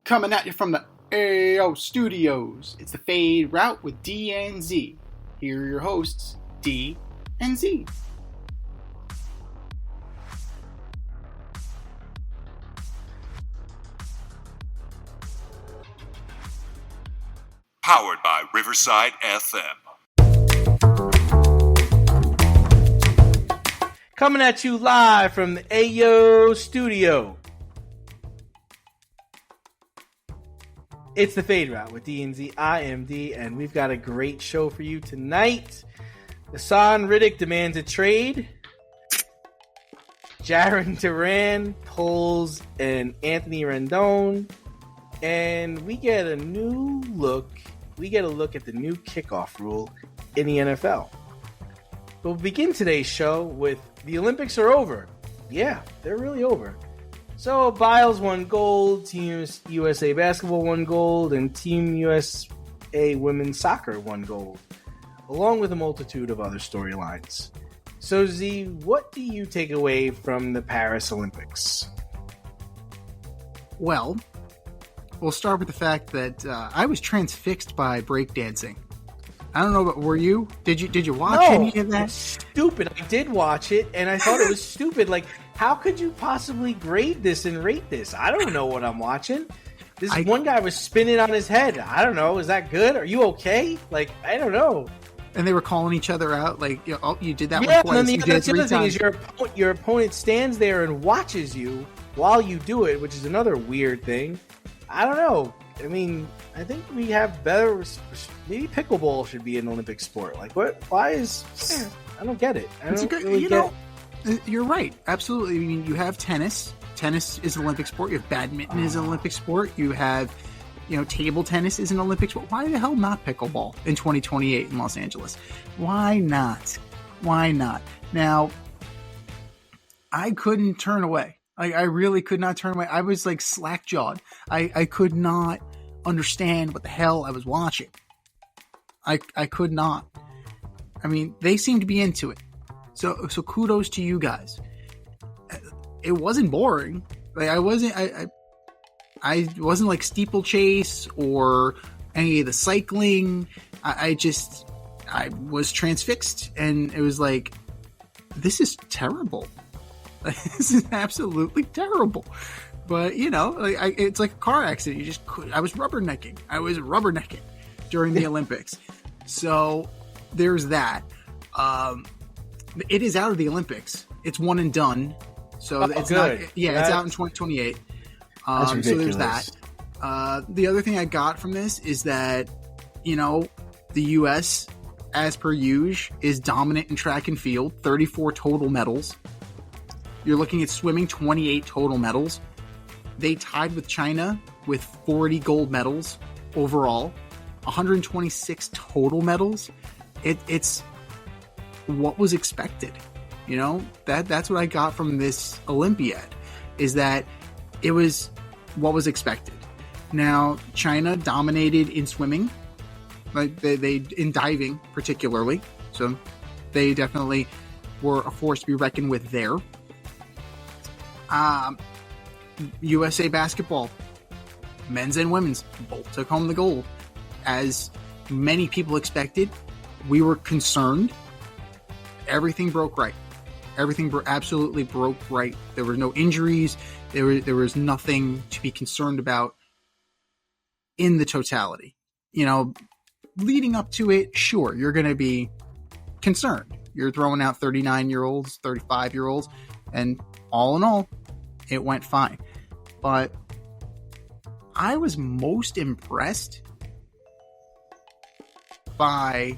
Coming at you from the AO Studios, it's the Fade Route with D and Z. Here are your hosts, D and Z. Powered by Riverside FM. Coming at you live from the AO Studio. It's the Fade Route with D and Z. I am D, and we've got a great show for you tonight. Hassan Riddick demands a trade. Jaron Duran pulls an Anthony Rendon. And we get a new look. We get a look at the new kickoff rule in the NFL. We'll begin today's show with the Olympics are over. Yeah, they're really over. So Biles won gold, Team USA Basketball won gold, and Team USA Women's Soccer won gold, along with a multitude of other storylines. So Z, what do you take away from the Paris Olympics? Well, we'll start with the fact that I was transfixed by breakdancing. I don't know, but were you? Did you watch any of that? It's stupid. I did watch it, and I thought it was stupid. Like, how could you possibly grade this and rate this? I don't know what I'm watching. One guy was spinning on his head. I don't know. Is that good? Are you okay? Like, I don't know. And they were calling each other out. Like, you did that one twice. And then the other thing is your opponent stands there and watches you while you do it, which is another weird thing. I don't know. I mean, I think we have better. Maybe pickleball should be an Olympic sport. Like, what? Why is? I don't get it. You're right. Absolutely. I mean, you have tennis. Tennis is an Olympic sport. You have badminton is an Olympic sport. You have, table tennis is an Olympic sport. Why the hell not pickleball in 2028 in Los Angeles? Why not? Why not? Now, I couldn't turn away. I really could not turn away. I was like slack-jawed. I could not understand what the hell I was watching. I could not. I mean, they seemed to be into it. So kudos to you guys. It wasn't boring. Like I wasn't like steeplechase or any of the cycling. I was transfixed, and it was like, this is terrible. This is absolutely terrible. But, it's like a car accident. I was rubbernecking. During the Olympics. So there's that. It is out of the Olympics. It's one and done. So it's good. Not. Yeah, it's out in 2028. So there's that. The other thing I got from this is that, the U.S., as per usual, is dominant in track and field. 34 total medals. You're looking at swimming, 28 total medals. They tied with China with 40 gold medals overall, 126 total medals. It's what was expected. That's what I got from this Olympiad, is that it was what was expected. Now, China dominated in swimming, like they in diving particularly. So they definitely were a force to be reckoned with there. USA Basketball, men's and women's, both took home the gold. As many people expected, we were concerned. Everything broke right. Everything absolutely broke right. There were no injuries. There was nothing to be concerned about in the totality. Leading up to it, sure, you're going to be concerned. You're throwing out 39-year-olds, 35-year-olds, and all in all, it went fine. But I was most impressed by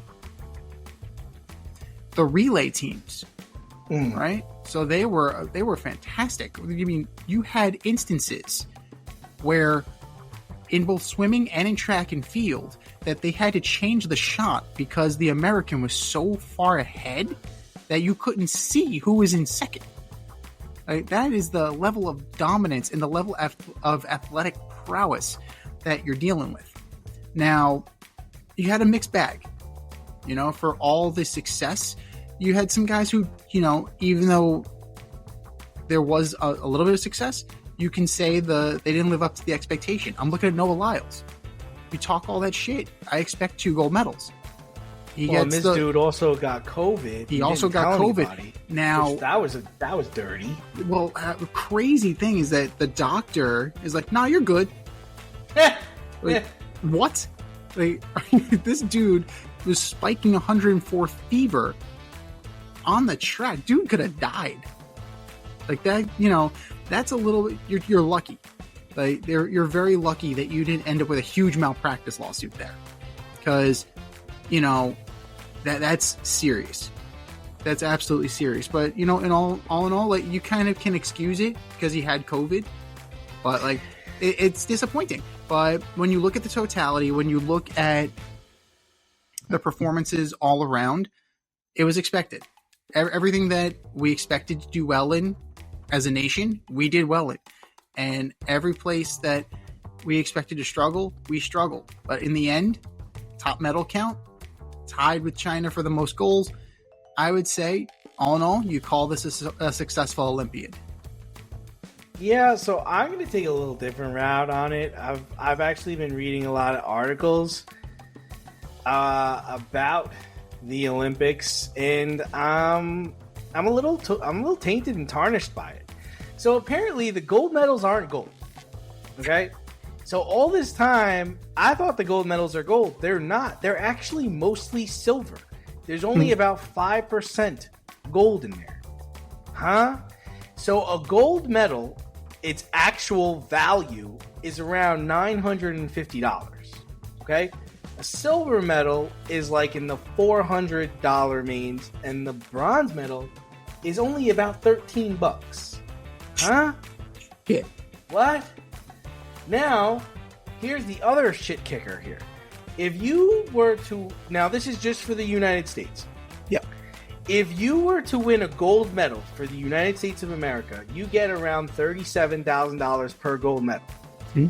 the relay teams, right? So they were fantastic. I mean, you had instances where in both swimming and in track and field that they had to change the shot because the American was so far ahead that you couldn't see who was in second. Like, that is the level of dominance and the level of athletic prowess that you're dealing with. Now, you had a mixed bag. For all the success, you had some guys who, even though there was a little bit of success, you can say they didn't live up to the expectation. I'm looking at Noah Lyles. You talk all that shit. I expect 2 gold medals. And this dude also got COVID. He also got COVID. Anybody, now that was dirty. Well, the crazy thing is that the doctor is like, "Nah, you're good." Like, what? Like, this dude was spiking 104 fever on the track. Dude could have died. Like that, that's a little. You're lucky. Like you're very lucky that you didn't end up with a huge malpractice lawsuit there, because that's serious. That's absolutely serious. But in all in all, like, you kind of can excuse it because he had COVID, but like it's disappointing. But when you look at the totality, when you look at the performances all around, it was expected. Everything that we expected to do well in as a nation, we did well in. And every place that we expected to struggle, we struggled. But in the end, top medal count, tied with China for the most goals. I would say, all in all, you call this a successful Olympiad. Yeah, so I'm going to take a little different route on it. I've actually been reading a lot of articles about the Olympics, and I'm a little tainted and tarnished by it. So apparently the gold medals aren't gold. Okay? So all this time, I thought the gold medals are gold. They're not. They're actually mostly silver. There's only about 5% gold in there. Huh? So a gold medal, its actual value is around $950. Okay? A silver medal is like in the $400 range, and the bronze medal is only about $13. Huh? Yeah. What? Now, here's the other shit kicker here. If you were to... Now, this is just for the United States. Yep. If you were to win a gold medal for the United States of America, you get around $37,000 per gold medal. Hmm.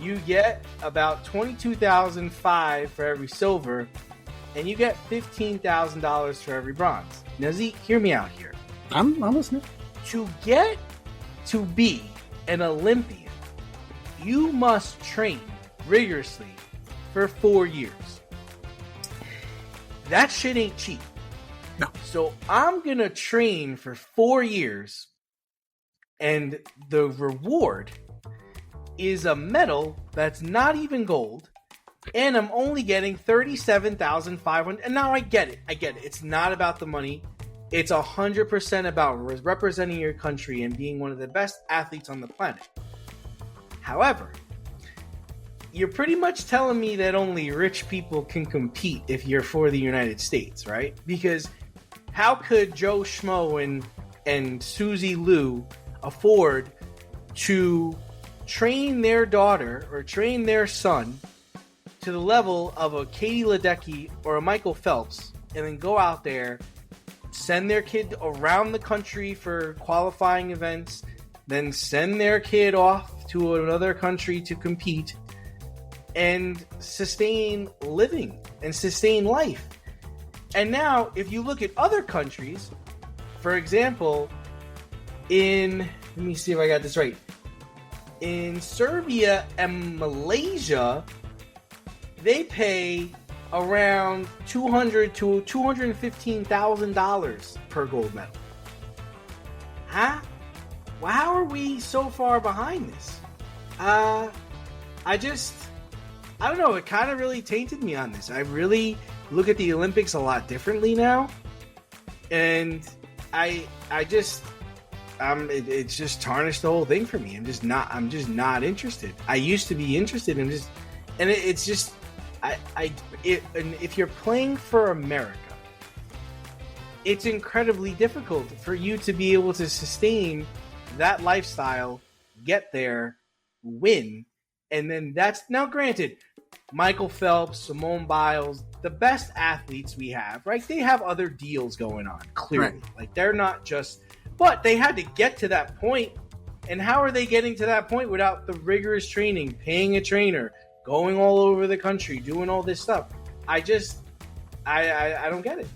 You get about $22,500 for every silver, and you get $15,000 for every bronze. Now, Zeke, hear me out here. I'm listening. To get to be an Olympian, you must train rigorously for 4 years. That shit ain't cheap. No. So I'm going to train for 4 years, and the reward is a medal that's not even gold, and I'm only getting $37,500. And now I get it. It's not about the money. It's 100% about representing your country and being one of the best athletes on the planet. However, you're pretty much telling me that only rich people can compete if you're for the United States, right? Because how could Joe Schmo and Susie Liu afford to train their daughter or train their son to the level of a Katie Ledecky or a Michael Phelps, and then go out there, send their kid around the country for qualifying events, then send their kid off to another country to compete and sustain living and sustain life? And now, if you look at other countries, for example, let me see if I got this right. In Serbia and Malaysia, they pay around $200,000 to $215,000 per gold medal. Huh? Well, how are we so far behind this? I don't know. It kind of really tainted me on this. I really look at the Olympics a lot differently now, and it's just tarnished the whole thing for me. I'm just not interested. I used to be interested in if you're playing for America, it's incredibly difficult for you to be able to sustain that lifestyle, get there, win, and then that's now granted. Michael Phelps, Simone Biles, the best athletes we have, right? They have other deals going on, clearly. Right. Like, they're not just... But they had to get to that point. And how are they getting to that point without the rigorous training, paying a trainer, going all over the country, doing all this stuff? I don't get it.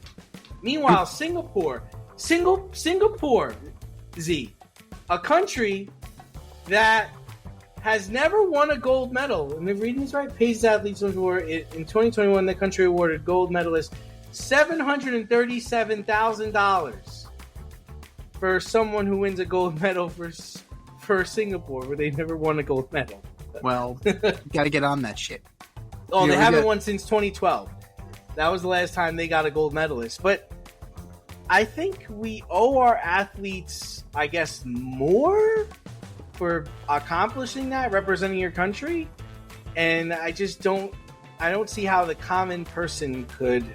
Meanwhile, Singapore, Z, a country that has never won a gold medal. And if reading this right, pays athletes were in 2021, the country awarded gold medalists $737,000 for someone who wins a gold medal for Singapore, where they never won a gold medal. Well, you got to get on that shit. Oh, they haven't won since 2012. That was the last time they got a gold medalist. But I think we owe our athletes, I guess, more for accomplishing that, representing your country. And I don't see how the common person could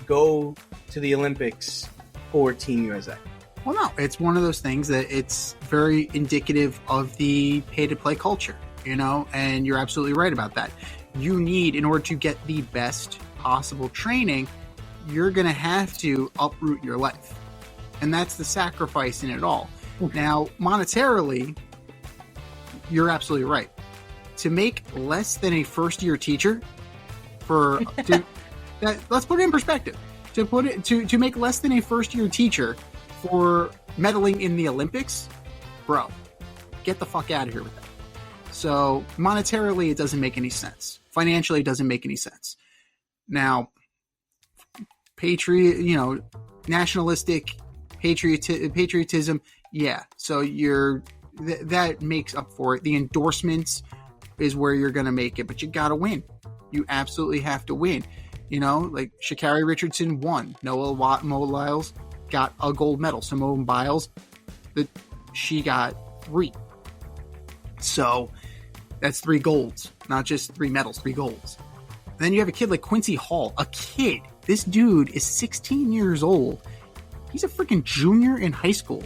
go to the Olympics for Team USA. Well, no, it's one of those things that it's very indicative of the pay-to-play culture, and you're absolutely right about that. You need, in order to get the best possible training, you're going to have to uproot your life. And that's the sacrifice in it all. Now, monetarily, you're absolutely right. To make less than a first-year teacher, let's put it in perspective. To make less than a first-year teacher for medaling in the Olympics, bro, get the fuck out of here with that. So monetarily, it doesn't make any sense. Financially, it doesn't make any sense. Now, nationalistic patriotism, yeah. So that makes up for it. The endorsements is where you're going to make it, but you got to win. You absolutely have to win. Like Sha'Carri Richardson won. Noah Lyles got a gold medal. Simone Biles, she got 3. So that's 3 golds, not just 3 medals, 3 golds. And then you have a kid like Quincy Hall, a kid. This dude is 16 years old. He's a freaking junior in high school.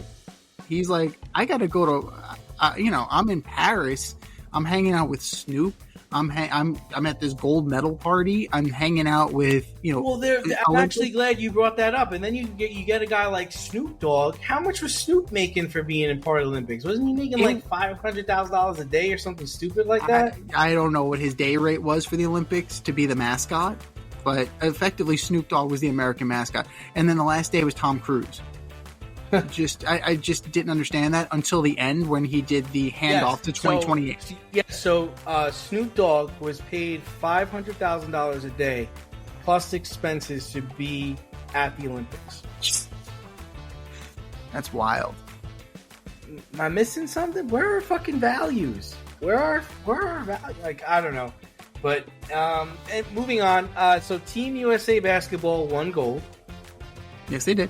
He's like, I got to go to, I'm in Paris. I'm hanging out with Snoop. I'm at this gold medal party. I'm hanging out with, Well, I'm actually glad you brought that up. And then you get a guy like Snoop Dogg. How much was Snoop making for being in part of the Olympics? Wasn't he making like $500,000 a day or something stupid like that? I don't know what his day rate was for the Olympics to be the mascot, but effectively Snoop Dogg was the American mascot. And then the last day was Tom Cruise. I just didn't understand that until the end when he did the handoff to 2028. So Snoop Dogg was paid $500,000 a day plus expenses to be at the Olympics. That's wild. Am I missing something? Where are fucking values? Where are values? Like, I don't know. But and moving on. So Team USA basketball won gold. Yes, they did.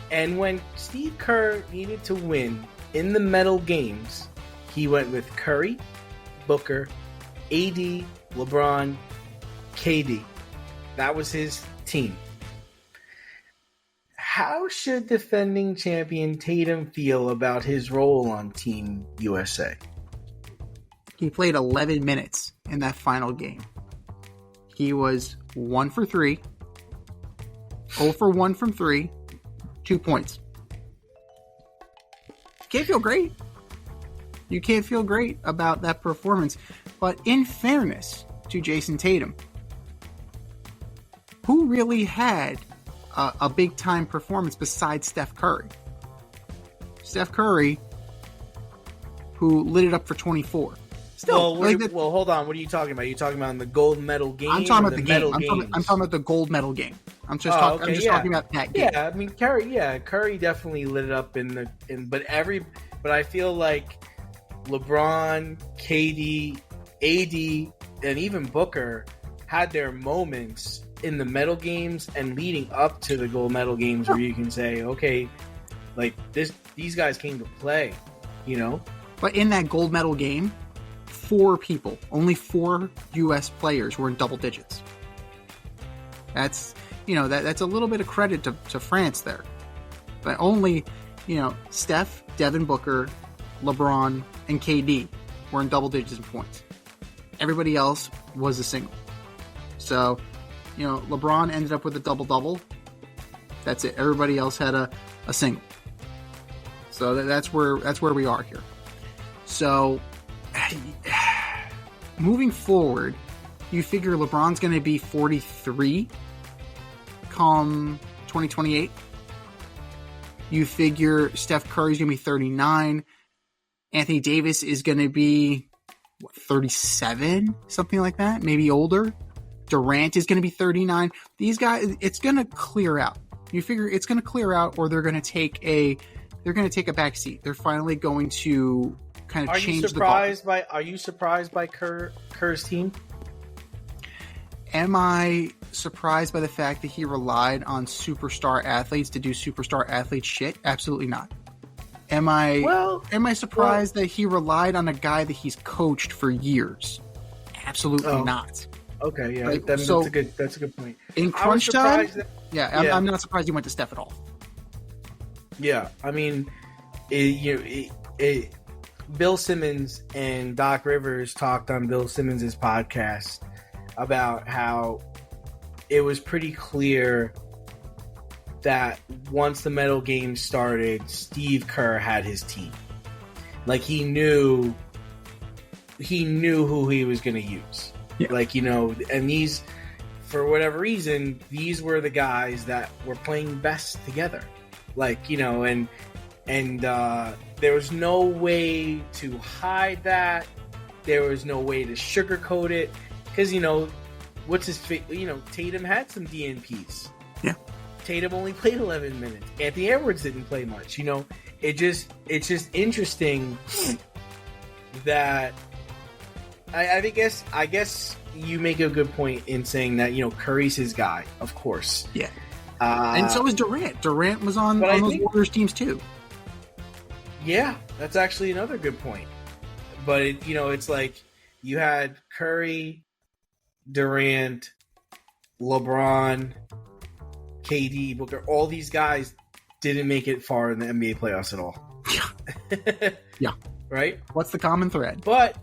And when Steve Kerr needed to win in the medal games, he went with Curry, Booker, AD, LeBron, KD. That was his team. How should defending champion Tatum feel about his role on Team USA? He played 11 minutes in that final game. He was 1 for 3, 0 for 1 from 3, 2 points. Can't feel great. You can't feel great about that performance. But in fairness to Jason Tatum, who really had a big-time performance besides Steph Curry? Steph Curry, who lit it up for 24. Still, well, hold on. What are you talking about? Are you talking about in the gold medal game? I'm talking about the game. I'm talking about the gold medal game. I'm just talking about that game. Yeah, I mean Curry definitely lit it up but I feel like LeBron, KD, AD, and even Booker had their moments in the medal games and leading up to the gold medal games where you can say, okay, like these guys came to play, But in that gold medal game, 4 people, only 4 U.S. players were in double digits. That's that's a little bit of credit to France there. But only, Steph, Devin Booker, LeBron, and KD were in double digits in points. Everybody else was a single. So, LeBron ended up with a double-double. That's it. Everybody else had a single. So that's where we are here. So, moving forward, you figure LeBron's going to be 43 come 2028. You figure Steph Curry's going to be 39. Anthony Davis is going to be 37, something like that, maybe older. Durant is going to be 39. These guys, it's going to clear out. You figure it's going to clear out, or they're going to take a back seat. They're finally going to kind of change the ball. Are you surprised by Kerr's team? Am I surprised by the fact that he relied on superstar athletes to do superstar athlete shit? Absolutely not. Am I surprised that he relied on a guy that he's coached for years? Absolutely not. Okay, yeah, Like, that's a good point. In crunch time, I'm not surprised he went to Steph at all. Yeah, I mean, Bill Simmons and Doc Rivers talked on Bill Simmons' podcast about how it was pretty clear that once the medal game started, Steve Kerr had his team. Like, he knew who he was going to use. Yeah. Like, and these, for whatever reason, these were the guys that were playing best together. Like, and there was no way to hide that. There was no way to sugarcoat it. Because, Tatum had some DNPs. Yeah. Tatum only played 11 minutes. Anthony Edwards didn't play much. It's just interesting that I guess you make a good point in saying that, Curry's his guy, of course. Yeah. And so was Durant. Durant was on those Warriors teams too. Yeah, that's actually another good point. But it's like you had Curry, Durant, LeBron, KD, Booker. All these guys didn't make it far in the NBA playoffs at all. Yeah. Yeah. Right? What's the common thread? But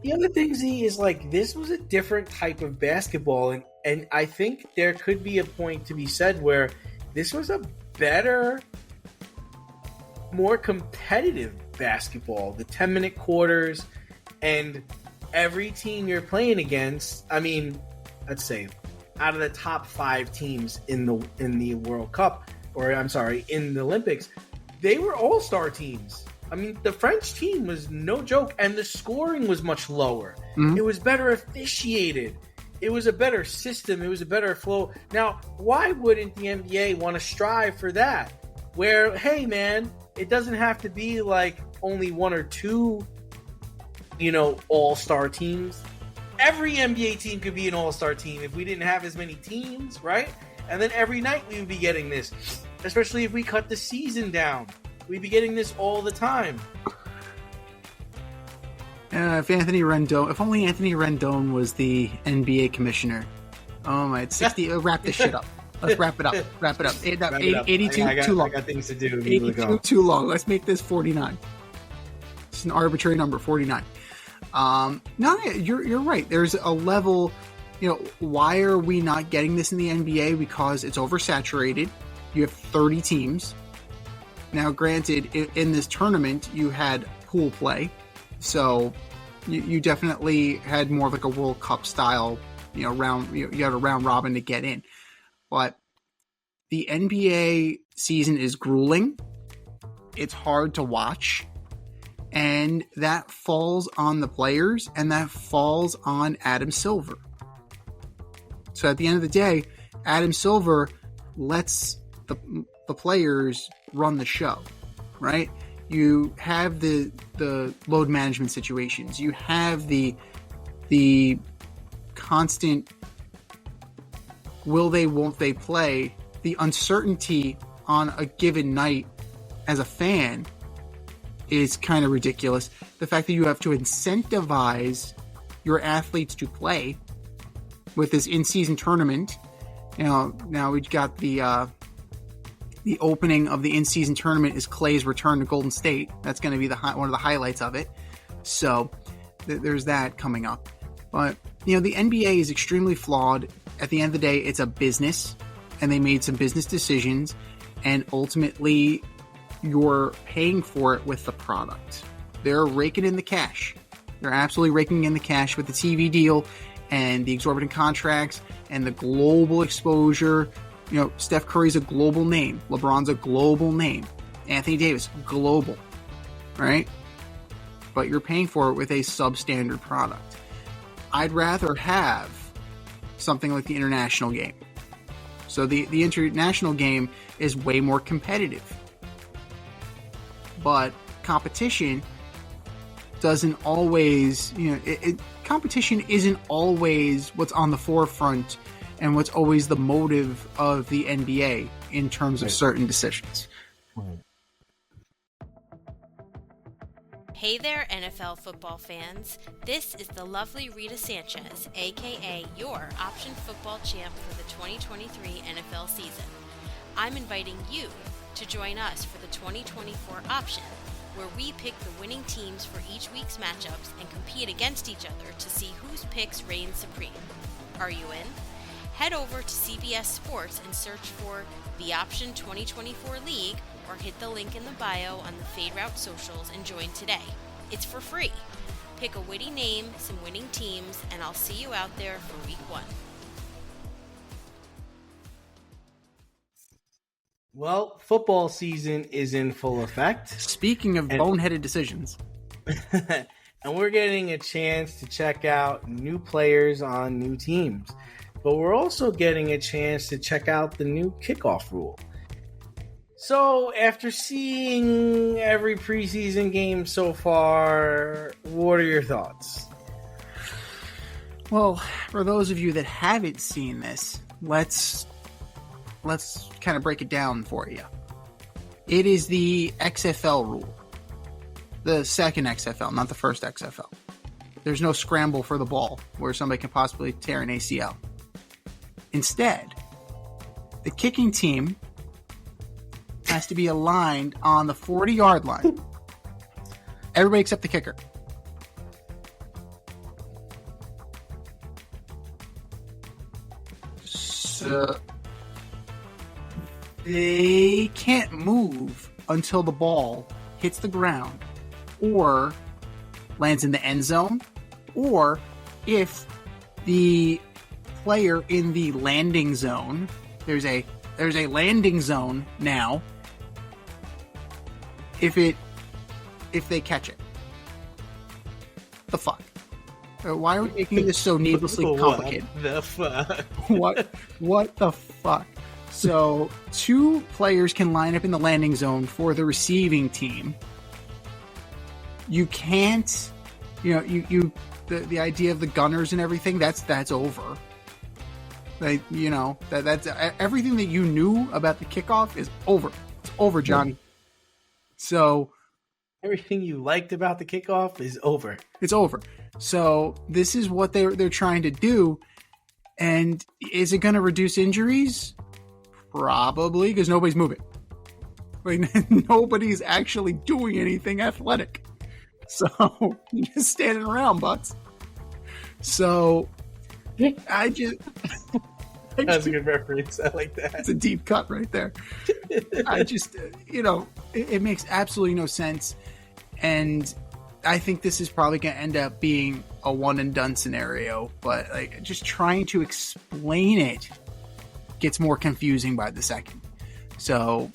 the other thing, Z, is like this was a different type of basketball, and I think there could be a point to be said where this was a better, more competitive basketball. The 10-minute quarters, and every team you're playing against, I mean, let's say out of the top 5 teams in the World Cup, or I'm sorry, in the Olympics, they were all-star teams. I mean, the French team was no joke, and the scoring was much lower. Mm-hmm. It was better officiated. It was a better system. It was a better flow. Now, why wouldn't the NBA want to strive for that? Where, hey, man, it doesn't have to be like only 1 or 2, all-star teams. Every NBA team could be an all-star team if we didn't have as many teams, right? And then every night we would be getting this, especially if we cut the season down. We'd be getting this all the time. If only Anthony Rendon was the NBA commissioner. Oh my, it's 60. Wrap this shit up. Let's wrap it up. Wrap it up. 82 too long. I got things to do. 82 too long. Let's make this 49. It's an arbitrary number, 49. No, you're right. There's a level. Why are we not getting this in the NBA? Because it's oversaturated. You have 30 teams. Now, granted, in this tournament, you had pool play, so you definitely had more of like a World Cup style, round. You had a round robin to get in, but the NBA season is grueling. It's hard to watch, and that falls on the players, and that falls on Adam Silver. So at the end of the day, Adam Silver lets the players run the show, right? You have the load management situations. You have the constant will they, won't they play, the uncertainty on a given night as a fan is kind of ridiculous. The fact that you have to incentivize your athletes to play with this in-season tournament. Now we've got the opening of the in-season tournament is Clay's return to Golden State. That's going to be one of the highlights of it. So there's that coming up. But, the NBA is extremely flawed. At the end of the day, it's a business, and they made some business decisions, and ultimately you're paying for it with the product. They're raking in the cash. They're absolutely raking in the cash with the TV deal and the exorbitant contracts and the global exposure. Steph Curry's a global name. LeBron's a global name. Anthony Davis, global. Right? but you're paying for it with a substandard product. I'd rather have something like the international game. So the international game is way more competitive. But competition doesn't always, competition isn't always what's on the forefront and what's always the motive of the NBA in terms of certain decisions. Hey there, NFL football fans. This is the lovely Rita Sanchez, aka your option football champ for the 2023 NFL season. I'm inviting you to join us for the 2024 option, where we pick the winning teams for each week's matchups and compete against each other to see whose picks reign supreme. Are you in? Head over to CBS Sports and search for the Option 2024 League, or hit the link in the bio on the Fade Route socials and join today. It's for free. Pick a witty name, some winning teams, and I'll see you out there for week 1. Well, football season is in full effect. Speaking of boneheaded decisions. And we're getting a chance to check out new players on new teams. But we're also getting a chance to check out the new kickoff rule. So, after seeing every preseason game so far, what are your thoughts? Well, for those of you that haven't seen this, let's kind of break it down for you. It is the XFL rule. The second XFL, not the first XFL. There's no scramble for the ball where somebody can possibly tear an ACL. Instead, the kicking team has to be aligned on the 40-yard line. Everybody except the kicker. So they can't move until the ball hits the ground or lands in the end zone, or if the player in the landing zone, there's a landing zone now, if they catch it. The fuck? Why are we making this so needlessly complicated? What the fuck? What the fuck? So 2 players can line up in the landing zone for the receiving team. You can't, the idea of the gunners and everything, that's over. Like, that's everything that you knew about the kickoff is over. It's over, Johnny. So everything you liked about the kickoff is over. It's over. So this is what they're trying to do. And is it going to reduce injuries? Probably, because nobody's moving. Like, nobody's actually doing anything athletic. So you're just standing around, butts. So that's a good reference. I like that. It's a deep cut right there. I just, it makes absolutely no sense. And I think this is probably going to end up being a one and done scenario. But like, just trying to explain it gets more confusing by the second. So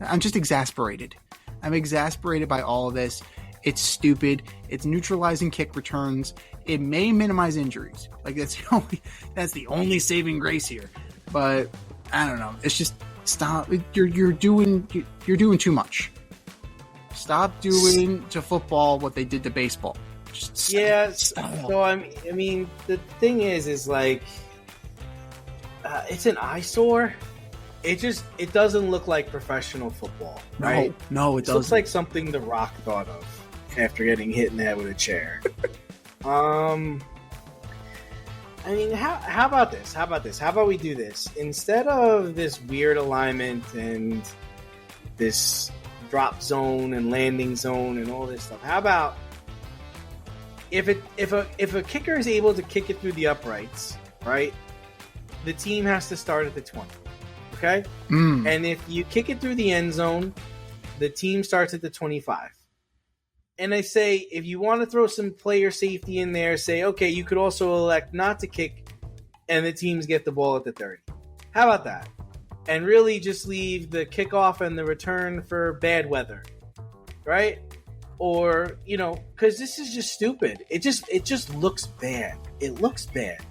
I'm just exasperated. I'm exasperated by all of this. It's stupid. It's neutralizing kick returns. It may minimize injuries. Like that's the only saving grace here. But I don't know. It's just stop. You're doing too much. Stop doing to football what they did to baseball. Just stop. So I mean, the thing is like, it's an eyesore. It doesn't look like professional football, right? No, it doesn't. Looks like something The Rock thought of after getting hit in the head with a chair. I mean, how about this? How about we do this? Instead of this weird alignment and this drop zone and landing zone and all this stuff, how about if a kicker is able to kick it through the uprights, right? The team has to start at the 20. Okay? And if you kick it through the end zone, the team starts at the 25. And I say, if you want to throw some player safety in there, say, okay, you could also elect not to kick, and the teams get the ball at the 30. How about that? and really just leave the kickoff and the return for bad weather, right? Or, because this is just stupid. It just looks bad. It looks bad.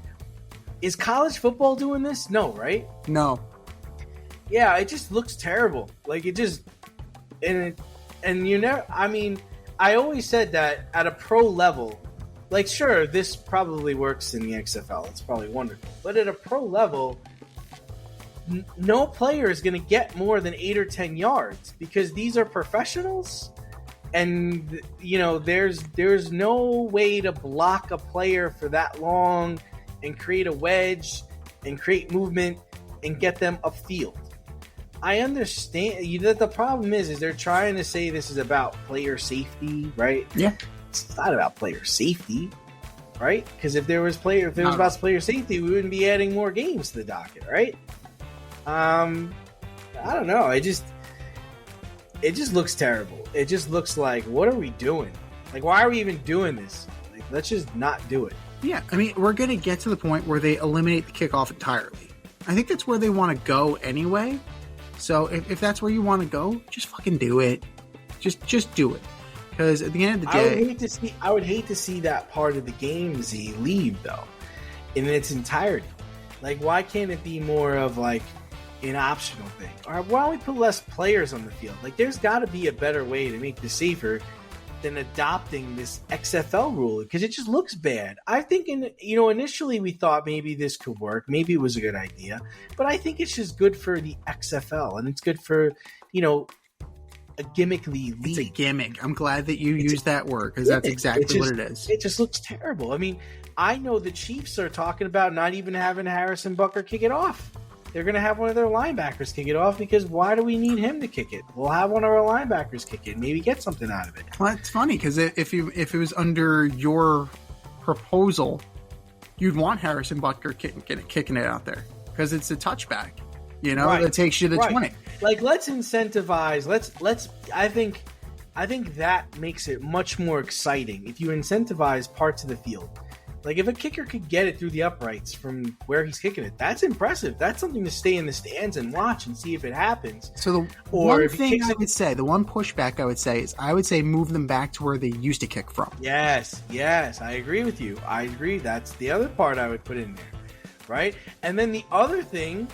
Is college football doing this? No, right? No. Yeah, it just looks terrible. Like it just, I always said that at a pro level, like sure, this probably works in the XFL. It's probably wonderful. But at a pro level, no player is going to get more than 8 or 10 yards because these are professionals. And, there's no way to block a player for that long and create a wedge and create movement and get them upfield. I understand that the problem is they're trying to say this is about player safety, right? Yeah. It's not about player safety, right? Because if it was about player safety, we wouldn't be adding more games to the docket, right? I don't know. It just looks terrible. It just looks like, what are we doing? Like, why are we even doing this? Like, let's just not do it. Yeah, I mean, we're going to get to the point where they eliminate the kickoff entirely. I think that's where they want to go anyway. So if that's where you want to go, just fucking do it. Just do it. Because at the end of the day, I would hate to see that part of the game leave though, in its entirety. Like, why can't it be more of like an optional thing? Or why don't we put less players on the field? Like, there's got to be a better way to make this safer than adopting this XFL rule, because it just looks bad. I think initially we thought maybe this could work, maybe it was a good idea, but I think it's just good for the XFL and it's good for a gimmickly league. It's a gimmick. I'm glad that you used that word because that's exactly what it is. It just looks terrible. I mean, I know the Chiefs are talking about not even having Harrison Butker kick it off. They're going to have one of their linebackers kick it off because why do we need him to kick it? We'll have one of our linebackers kick it, maybe get something out of it. Well, it's funny because if it was under your proposal, you'd want Harrison Butker kicking it out there because it's a touchback, that takes you to 20. Like, let's incentivize. I think that makes it much more exciting if you incentivize parts of the field. Like, if a kicker could get it through the uprights from where he's kicking it, that's impressive. That's something to stay in the stands and watch and see if it happens. So the one pushback I would say is move them back to where they used to kick from. Yes, I agree with you. I agree. That's the other part I would put in there, right? And then the other thing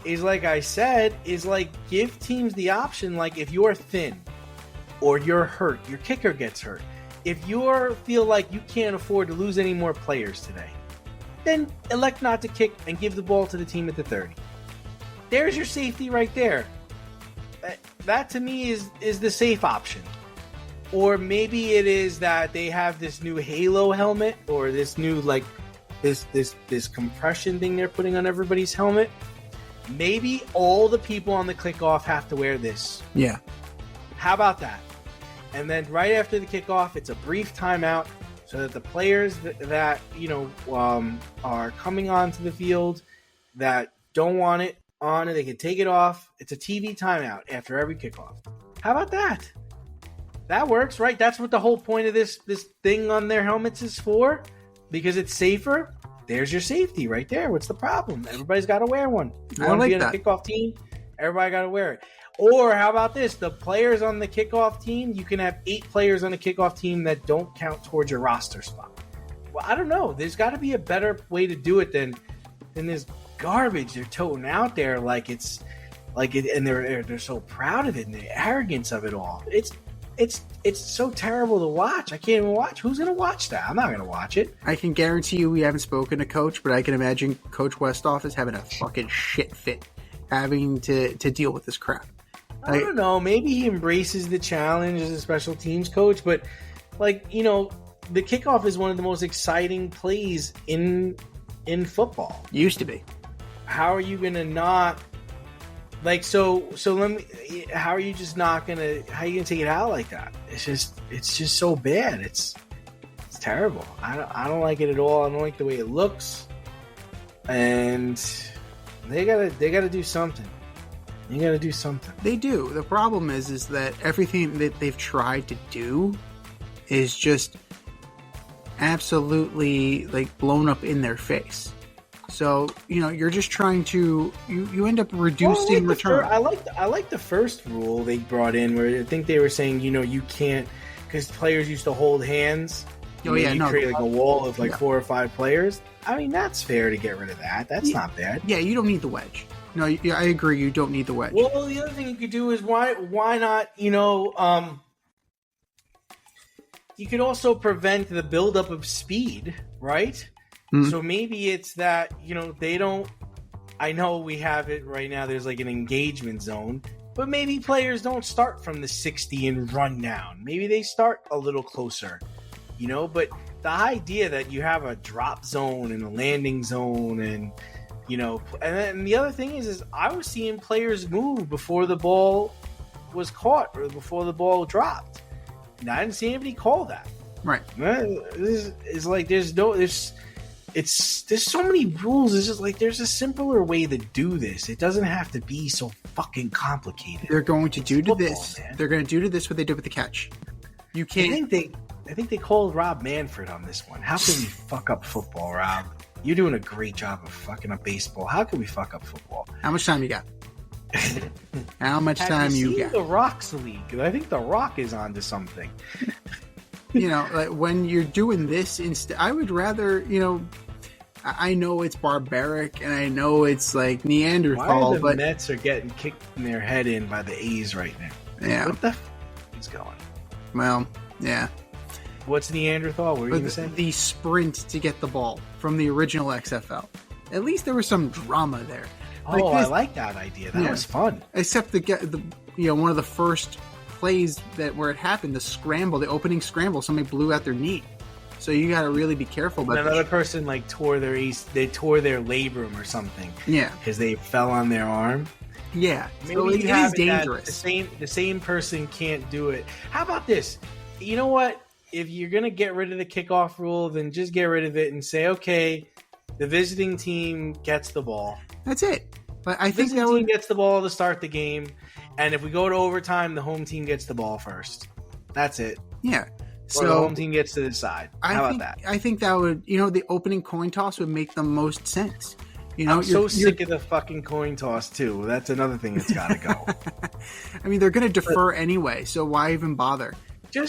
is, like I said, is like give teams the option, like if you're thin or you're hurt, your kicker gets hurt. If you feel like you can't afford to lose any more players today, then elect not to kick and give the ball to the team at the 30. There's your safety right there. That to me is the safe option. Or maybe it is that they have this new Halo helmet or this new this compression thing they're putting on everybody's helmet. Maybe all the people on the kickoff have to wear this. Yeah. How about that? And then right after the kickoff, it's a brief timeout so that the players that are coming onto the field that don't want it on, they can take it off. It's a TV timeout after every kickoff. How about that? That works, right? That's what the whole point of this thing on their helmets is for, because it's safer. There's your safety right there. What's the problem? Everybody's got to wear one. You want to be on a kickoff team? Everybody got to wear it. Or how about this? The players on the kickoff team, you can have 8 players on a kickoff team that don't count towards your roster spot. Well, I don't know. There's got to be a better way to do it than this garbage they're toting out there. Like it's like it, and they're so proud of it and the arrogance of it all. It's so terrible to watch. I can't even watch. Who's going to watch that? I'm not going to watch it. I can guarantee you we haven't spoken to Coach, but I can imagine Coach Westhoff is having a fucking shit fit having to deal with this crap. I don't know. Maybe he embraces the challenge as a special teams coach, but the kickoff is one of the most exciting plays in football. Used to be. How are you going to not so let me, how are you just not going to, how are you going to take it out like that? It's just so bad. It's terrible. I don't like it at all. I don't like the way it looks. And they got to do something. You got to do something. They do. The problem is that everything that they've tried to do is just absolutely blown up in their face. So, you're just trying to you end up reducing return. I like the first rule they brought in where I think they were saying, you can't, because players used to hold hands. Create like a wall of 4 or 5 players. I mean, that's fair to get rid of that. That's not bad. Yeah, you don't need the wedge. No, I agree. You don't need the wedge. Well, the other thing you could do is why not? You could also prevent the buildup of speed, right? Mm-hmm. So maybe it's that they don't. I know we have it right now. There's like an engagement zone, but maybe players don't start from the 60 and run down. Maybe they start a little closer. But the idea that you have a drop zone and a landing zone and and then the other thing is I was seeing players move before the ball was caught or before the ball dropped. And I didn't see anybody call that. Right. It's like there's so many rules. It's just like there's a simpler way to do this. It doesn't have to be so fucking complicated. They're going to do to this. Man. They're going to do to this what they did with the catch. You can't. I think they called Rob Manfred on this one. How can we fuck up football, Rob? You're doing a great job of fucking up baseball. How can we fuck up football? How much time you got? How much time you got? The Rock's league. I think the Rock is onto something. Like when you're doing this, I would rather, I know it's barbaric and I know it's like Neanderthal, but the Mets are getting kicked in their head in by the A's right now. Yeah. What the f is going? Well, yeah. What's Neanderthal? What were you going to say? The sprint to get the ball from the original XFL. At least there was some drama there. I like that idea. That was fun. Except one of the first plays where it happened, the opening scramble, somebody blew out their knee. So you got to really be careful. But another person tore their labrum or something. Yeah, because they fell on their arm. Yeah, maybe so it is dangerous. The same person can't do it. How about this? You know what? If you're going to get rid of the kickoff rule, then just get rid of it and say, okay, the visiting team gets the ball. That's it. But I think the visiting team gets the ball to start the game, and if we go to overtime, the home team gets the ball first. That's it. Yeah. So the home team gets to decide. How about that? I think that would, the opening coin toss would make the most sense. I'm so sick of the fucking coin toss too. That's another thing that's got to go. I mean, they're going to defer anyway, so why even bother?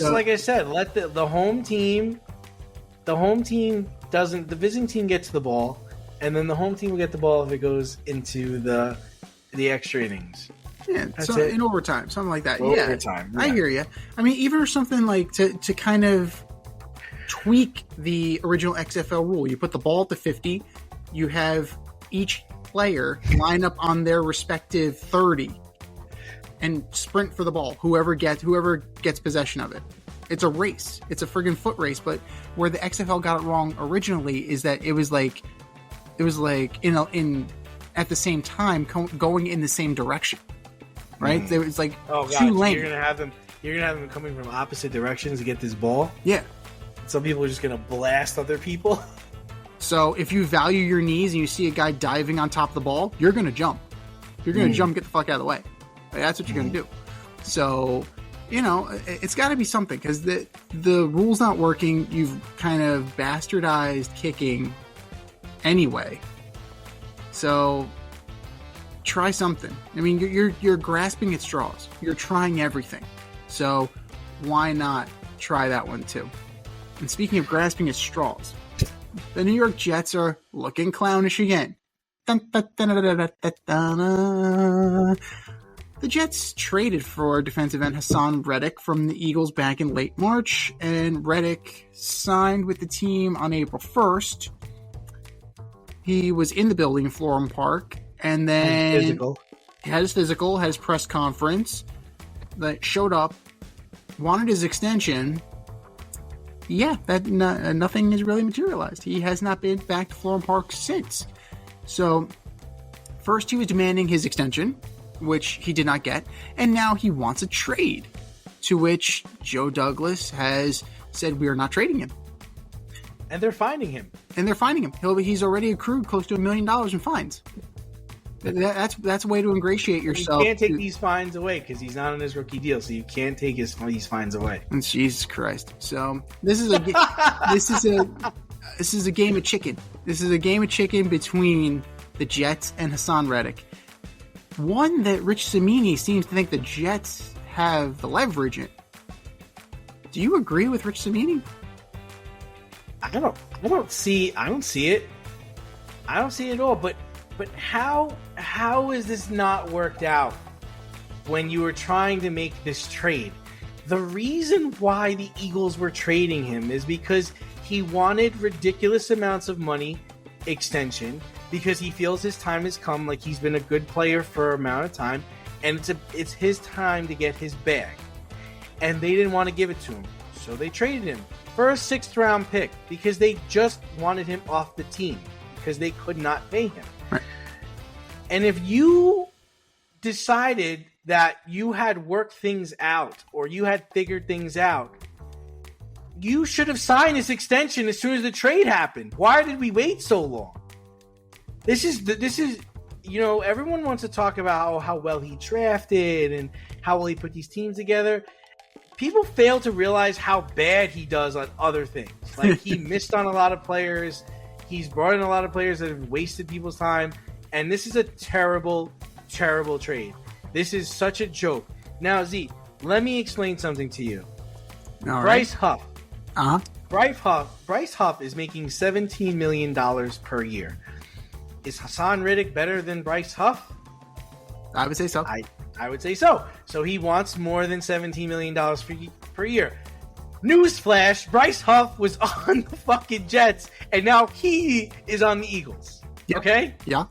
Like I said, let the home team. The home team doesn't. The visiting team gets the ball, and then the home team will get the ball if it goes into the extra innings. Yeah, in overtime, something like that. Overtime, I hear you. I mean, even something like to kind of tweak the original XFL rule. You put the ball at the 50. You have each player line up on their respective 30. And sprint for the ball. Whoever gets possession of it. It's a race. It's a friggin' foot race. But where the XFL got it wrong originally is that it was like in at the same time going in the same direction, right? There was like 2 lanes. You're gonna have them coming from opposite directions to get this ball. Yeah. Some people are just gonna blast other people. So if you value your knees and you see a guy diving on top of the ball, you're gonna jump. You're gonna jump, get the fuck out of the way. That's what you're going to do. So, it's got to be something because the rule's not working. You've kind of bastardized kicking anyway. So, try something. I mean, you're grasping at straws. You're trying everything. So, why not try that one too? And speaking of grasping at straws, the New York Jets are looking clownish again. The Jets traded for defensive end Hassan Reddick from the Eagles back in late March, and Reddick signed with the team on April 1st. He was in the building in Florham Park, and then he had his physical, had his press conference, that showed up, wanted his extension. Yeah, nothing has really materialized. He has not been back to Florham Park since. So, first he was demanding his extension, which he did not get, and now he wants a trade, to which Joe Douglas has said we are not trading him. And they're finding him. He's already accrued close to $1 million in fines. That's a way to ingratiate yourself. You can't take these fines away because he's not on his rookie deal, so you can't take these fines away. And Jesus Christ! So this is This is a game of chicken. This is a game of chicken between the Jets and Hassan Reddick. One that Rich Cimini seems to think the Jets have the leverage in. Do you agree with Rich Cimini? I don't see it. I don't see it at all. But how is this not worked out when you were trying to make this trade? The reason why the Eagles were trading him is because he wanted ridiculous amounts of money extension, because he feels his time has come. Like, he's been a good player for an amount of time, and it's his time to get his bag. And they didn't want to give it to him, so they traded him for a 6th-round pick because they just wanted him off the team because they could not pay him. Right. And if you decided that you had worked things out or you had figured things out, you should have signed this extension as soon as the trade happened. Why did we wait so long? This is everyone wants to talk about how well he drafted and how well he put these teams together. People fail to realize how bad he does on other things. Like, he missed on a lot of players. He's brought in a lot of players that have wasted people's time. And this is a terrible, terrible trade. This is such a joke. Now, Z, let me explain something to you. All Bryce right. Huff. Bryce Huff is making $17 million per year. Is Hassan Reddick better than Bryce Huff? I would say so. I would say so. So he wants more than $17 million per year. Newsflash, Bryce Huff was on the fucking Jets, and now he is on the Eagles. Yep. Okay? Yeah.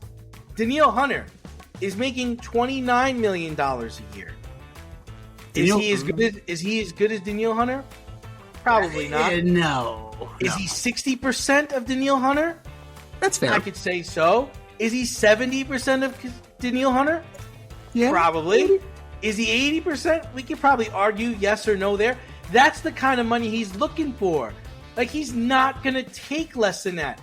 Danielle Hunter is making $29 million a year. Is he as good as Danielle Hunter? Probably not. No. Is he 60% of Danielle Hunter? That's fair. I could say so. Is he 70% of Danielle Hunter? Yeah. Probably. Is he 80%? We could probably argue yes or no there. That's the kind of money he's looking for. Like, he's not going to take less than that.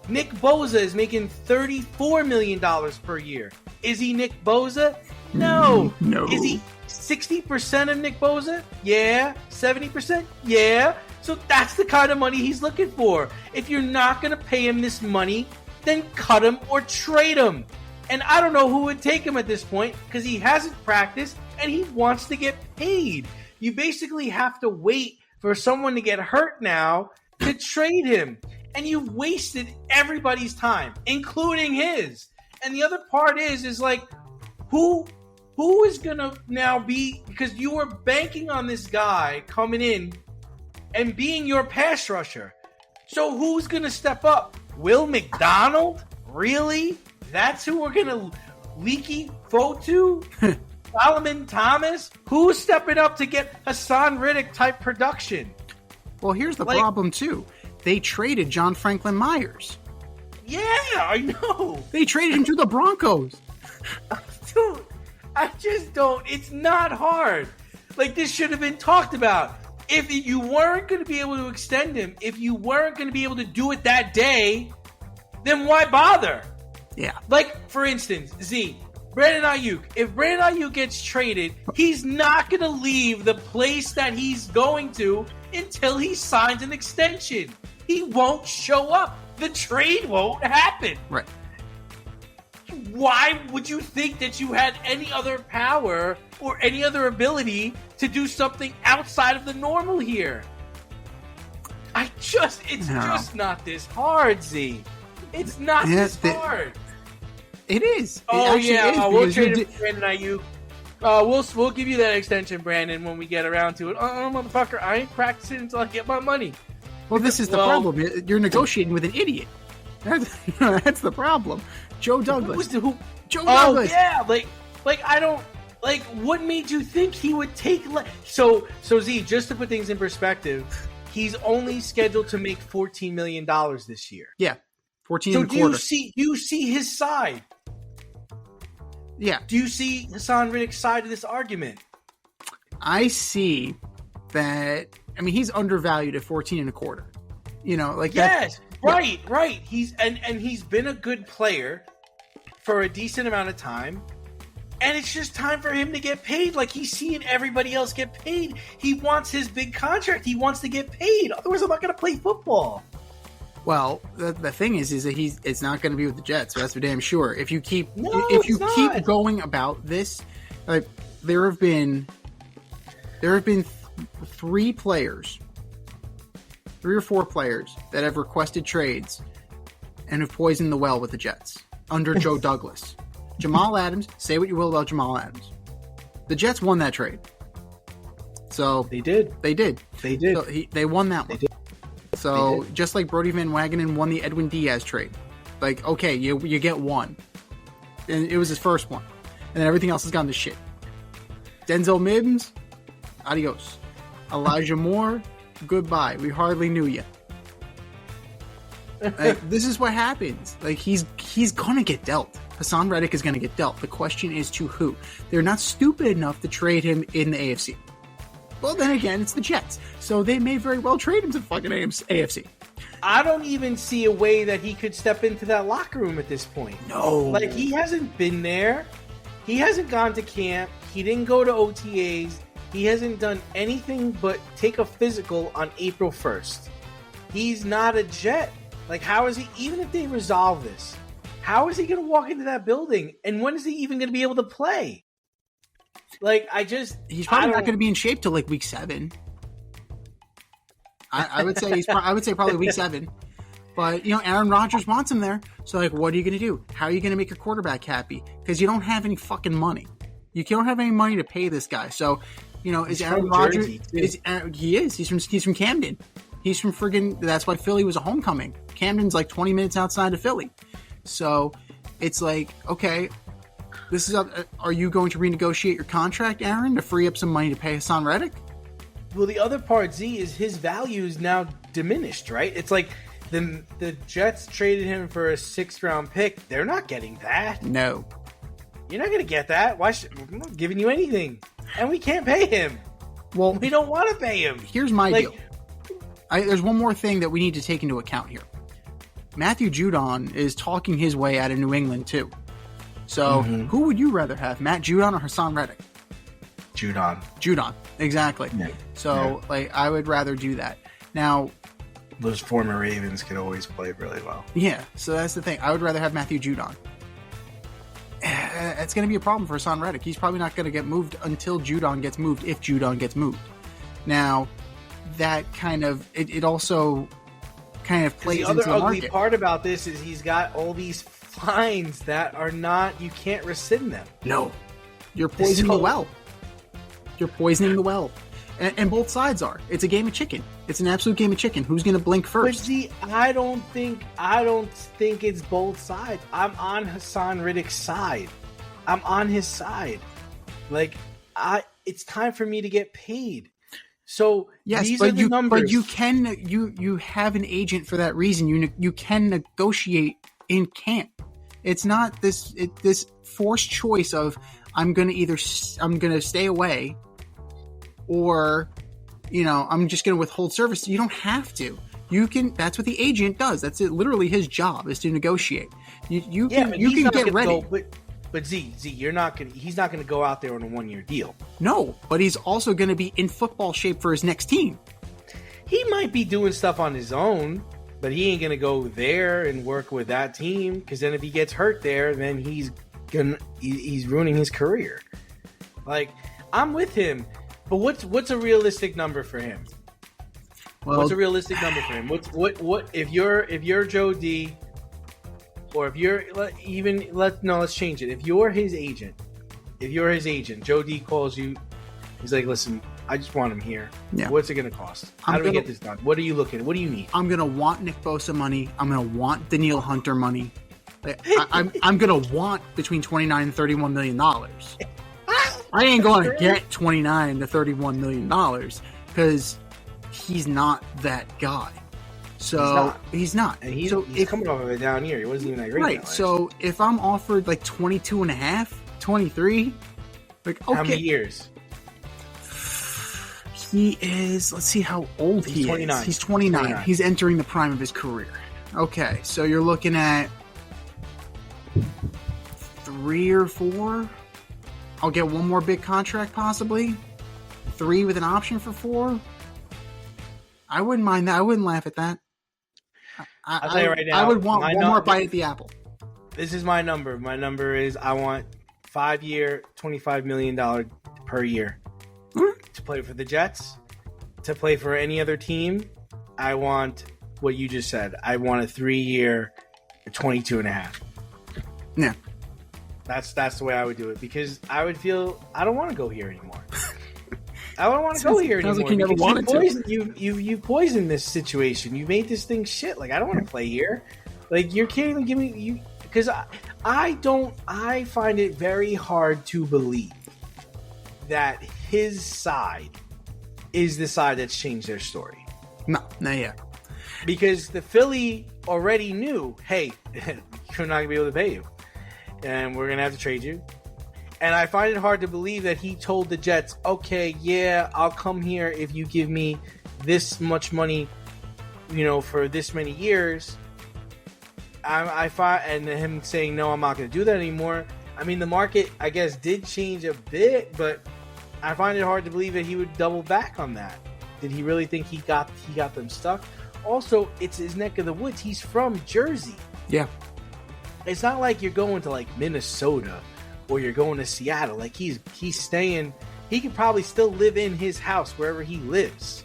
Nick Bosa is making $34 million per year. Is he Nick Bosa? No. No. Is he 60% of Nick Bosa? Yeah. 70%? Yeah. So that's the kind of money he's looking for. If you're not going to pay him this money, then cut him or trade him. And I don't know who would take him at this point because he hasn't practiced and he wants to get paid. You basically have to wait for someone to get hurt now to trade him. And you've wasted everybody's time, including his. And the other part is like, who is going to now be, because you were banking on this guy coming in and being your pass rusher. So who's going to step up? Will McDonald? Really? That's who we're going to leaky throw to? Solomon Thomas? Who's stepping up to get Hassan Reddick type production? Well, here's the problem, too. They traded John Franklin Myers. Yeah, I know. They traded him to the Broncos. Dude, I just don't. It's not hard. Like, this should have been talked about. If you weren't going to be able to extend him, if you weren't going to be able to do it that day, then why bother? Yeah. Like, for instance, Z, Brandon Ayuk. If Brandon Ayuk gets traded, he's not going to leave the place that he's going to until he signs an extension. He won't show up. The trade won't happen. Right. Why would you think that you had any other power or any other ability to do something outside of the normal here? It's just not this hard, Z. It's not this hard. It is. Oh, it yeah. is, We'll trade it for Brandon Ayuk. We'll give you that extension, Brandon, when we get around to it. Motherfucker, I ain't practicing until I get my money. Well, this is the problem. You're negotiating with an idiot. That's the problem. Joe Douglas. Joe Douglas. Oh, yeah. Like I don't... Like, what made you think he would take... So, Z, just to put things in perspective, he's only scheduled to make $14 million this year. Yeah. 14 and a quarter. So do you see his side? Yeah. Do you see Hassan Reddick's side of this argument? I see that... I mean, he's undervalued at 14 and a quarter. You know, like yes, right. He's he's been a good player for a decent amount of time, and it's just time for him to get paid. Like, he's seeing everybody else get paid. He wants his big contract. He wants to get paid. Otherwise, I'm not going to play football. Well, the thing is that it's not going to be with the Jets. So that's for damn sure. If you keep not. going about this, like there have been 3 or 4 players that have requested trades and have poisoned the well with the Jets under Joe Douglas. Jamal Adams. Say what you will about Jamal Adams. The Jets won that trade. So They did. So they won that one. So They did. just like Brody Van Wagenen won the Edwin Diaz trade, like okay, you get one, and it was his first one, and then everything else has gone to shit. Denzel Mims, adios. Elijah Moore, goodbye. We hardly knew you. Like, this is what happens. Like he's gonna get dealt. Hassan Reddick is gonna get dealt. The question is to who? They're not stupid enough to trade him in the AFC. Well, then again, it's the Jets, so they may very well trade him to the fucking AFC. I don't even see a way that he could step into that locker room at this point. No. Like, he hasn't been there. He hasn't gone to camp. He didn't go to OTAs. He hasn't done anything but take a physical on April 1st. He's not a Jet. Like, how is he, even if they resolve this, how is he going to walk into that building? And when is he even going to be able to play? Like, he's probably not going to be in shape till like week 7. I would say probably week 7. But Aaron Rodgers wants him there. So like, what are you going to do? How are you going to make your quarterback happy? Because you don't have any fucking money. You don't have any money to pay this guy. So is Aaron Rodgers? He is. He's from Camden. He's from friggin'. That's why Philly was a homecoming. Camden's like 20 minutes outside of Philly. So it's like, okay. This is. Are you going to renegotiate your contract, Aaron, to free up some money to pay Hassan Reddick? Well, the other part, Z, is his value is now diminished, right? It's like the Jets traded him for a 6th-round pick. They're not getting that. No. You're not going to get that. I'm not giving you anything. And we can't pay him. Well, we don't want to pay him. Here's my deal. There's one more thing that we need to take into account here. Matthew Judon is talking his way out of New England, too. So, who would you rather have, Matt Judon or Hassan Reddick? Judon, exactly. Yeah. So, I would rather do that. Now, those former Ravens can always play really well. Yeah, so that's the thing. I would rather have Matthew Judon. It's going to be a problem for Hassan Reddick. He's probably not going to get moved until Judon gets moved, if Judon gets moved. Now, that kind of it also kind of plays into the market. The other ugly part about this is he's got all these fines that are not, you can't rescind them. No. You're poisoning the well. You're poisoning the well. And both sides are. It's a game of chicken. It's an absolute game of chicken. Who's going to blink first? But see, I don't think it's both sides. I'm on Hassan Reddick's side. I'm on his side. It's time for me to get paid. So yes, these are the numbers. But you have an agent for that reason. You can negotiate in camp. It's not this forced choice of I'm going to stay away, or I'm just going to withhold service. You don't have to. You can. That's what the agent does. That's it. Literally, his job is to negotiate. You can get ready. But Z, he's not going to go out there on a 1-year deal. No, but he's also going to be in football shape for his next team. He might be doing stuff on his own, but he ain't going to go there and work with that team, because then if he gets hurt there, then he's ruining his career. I'm with him, but what's a realistic number for him? Well, what's a realistic number for him? What if you're Joe D, or if you're let's change it. If you're his agent, Joe D calls you. He's like, listen, I just want him here. Yeah. What's it going to cost? How do we get this done? What are you looking at? What do you need? I'm going to want Nick Bosa money. I'm going to want Danielle Hunter money. I'm going to want between $29 and $31 million. I ain't going to get $29 to $31 million because he's not that guy. So he's not. And he's coming off of it down here. He wasn't even that great. Right. So if I'm offered 22 and a half, 23, okay. How many years? He is, let's see how old he 29. is. He's 29. He's entering the prime of his career. Okay. So you're looking at 3 or 4. I'll get one more big contract possibly. 3 with an option for 4. I wouldn't mind that. I wouldn't laugh at that. I'll tell you right now. I would want one more bite at the apple. This is my number. My number is I want 5-year, $25 million per year to play for the Jets. To play for any other team, I want what you just said. I want a 3-year, 22.5. Yeah. That's the way I would do it, because I would feel I don't want to go here anymore. I don't want to go here anymore. Sounds like you never wanted to. You poisoned this situation. You made this thing shit. Like, I don't want to play here. Like, you can't even give me you, because I find it very hard to believe that his side is the side that's changed their story. No, not yet. Because the Philly already knew, hey, we're not going to be able to pay you. And we're going to have to trade you. And I find it hard to believe that he told the Jets, okay, yeah, I'll come here if you give me this much money, for this many years. I find, and him saying, no, I'm not going to do that anymore. I mean, the market, I guess, did change a bit, but I find it hard to believe that he would double back on that. Did he really think he got them stuck? Also, it's his neck of the woods. He's from Jersey. Yeah. It's not like you're going to, like, Minnesota or you're going to Seattle. Like, he's staying. He could probably still live in his house wherever he lives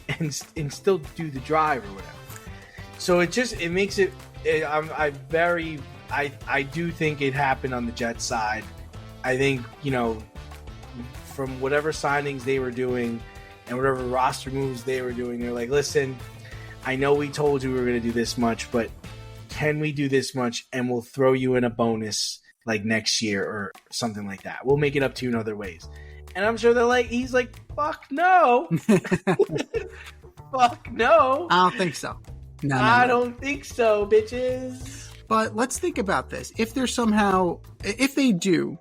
and still do the drive or whatever. So it makes it. I do think it happened on the Jets side. I think, from whatever signings they were doing and whatever roster moves they were doing, they're like, listen, I know we told you we were going to do this much, but can we do this much, and we'll throw you in a bonus like next year or something like that. We'll make it up to you in other ways. And I'm sure he's like, fuck no. Fuck no. I don't think so. No, I don't think so, bitches. But let's think about this. If they do,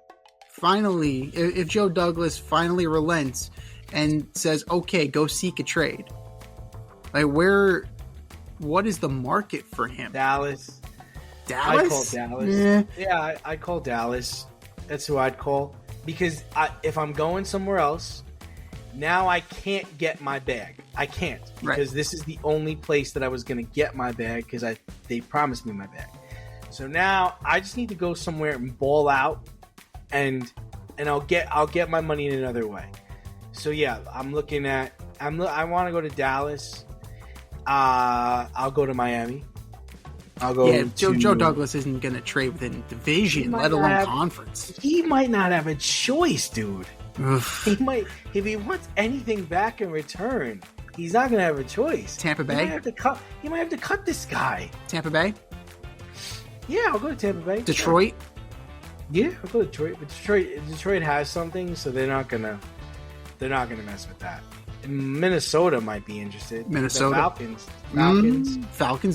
finally, if Joe Douglas finally relents and says, okay, go seek a trade, like, what is the market for him? Dallas? I call Dallas. Yeah, I call Dallas. That's who I'd call. Because if I'm going somewhere else, now I can't get my bag. I can't. Because This is the only place that I was going to get my bag, because they promised me my bag. So now I just need to go somewhere and ball out, and I'll get my money in another way. So yeah, I'm looking at. I want to go to Dallas. I'll go to Miami. I'll go. Yeah, Joe Douglas isn't going to trade within division, let alone conference. He might not have a choice, dude. He might, if he wants anything back in return, he's not going to have a choice. Tampa Bay. He might have to cut this guy. Tampa Bay. Yeah, I'll go to Tampa Bay. Detroit. Yeah, I'll go to Detroit. But Detroit has something, so they're not gonna mess with that. And Minnesota might be interested. Minnesota. Falcons,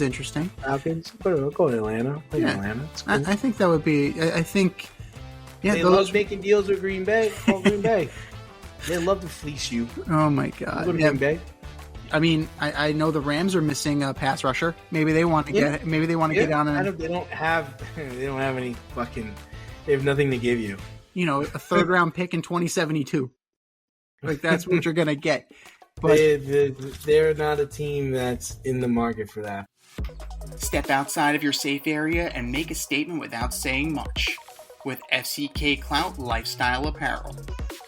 interesting. Falcons. Go to Atlanta. Play Atlanta. Cool. I think that would be. I think. Yeah, they love making deals with Green Bay. Call Green Bay. They love to fleece you. Oh my God. Go to Green Bay. I mean, I know the Rams are missing a pass rusher. Maybe they want to get. Maybe they want to get down and. They don't have any fucking. They have nothing to give you. A third-round pick in 2072. Like, that's what you're gonna get. But they're not a team that's in the market for that. Step outside of your safe area and make a statement without saying much. With FCK Clout Lifestyle Apparel.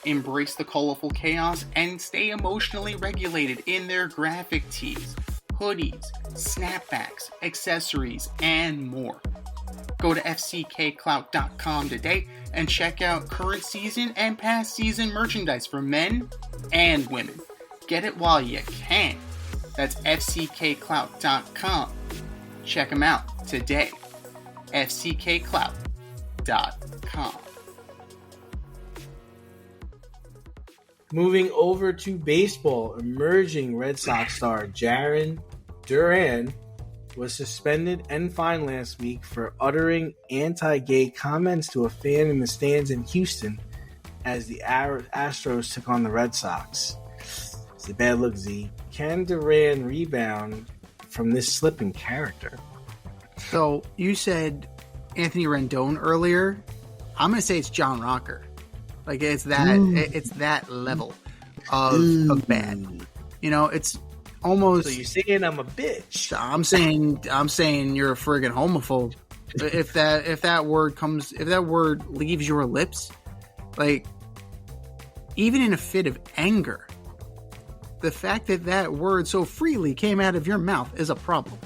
Embrace the colorful chaos and stay emotionally regulated in their graphic tees, hoodies, snapbacks, accessories, and more. Go to fckclout.com today and check out current season and past season merchandise for men and women. Get it while you can. That's fckclout.com. Check them out today. fckclout.com. Moving over to baseball, emerging Red Sox star Jarren Duran was suspended and fined last week for uttering anti-gay comments to a fan in the stands in Houston as the Astros took on the Red Sox. It's a bad look, Z. Can Duran rebound from this slip in character? So you said Anthony Rendon earlier. I'm going to say it's John Rocker. Like, it's that level of bad. It's almost. So you're saying I'm a bitch? I'm saying you're a friggin' homophobe. If that word leaves your lips, like, even in a fit of anger, the fact that word so freely came out of your mouth is a problem.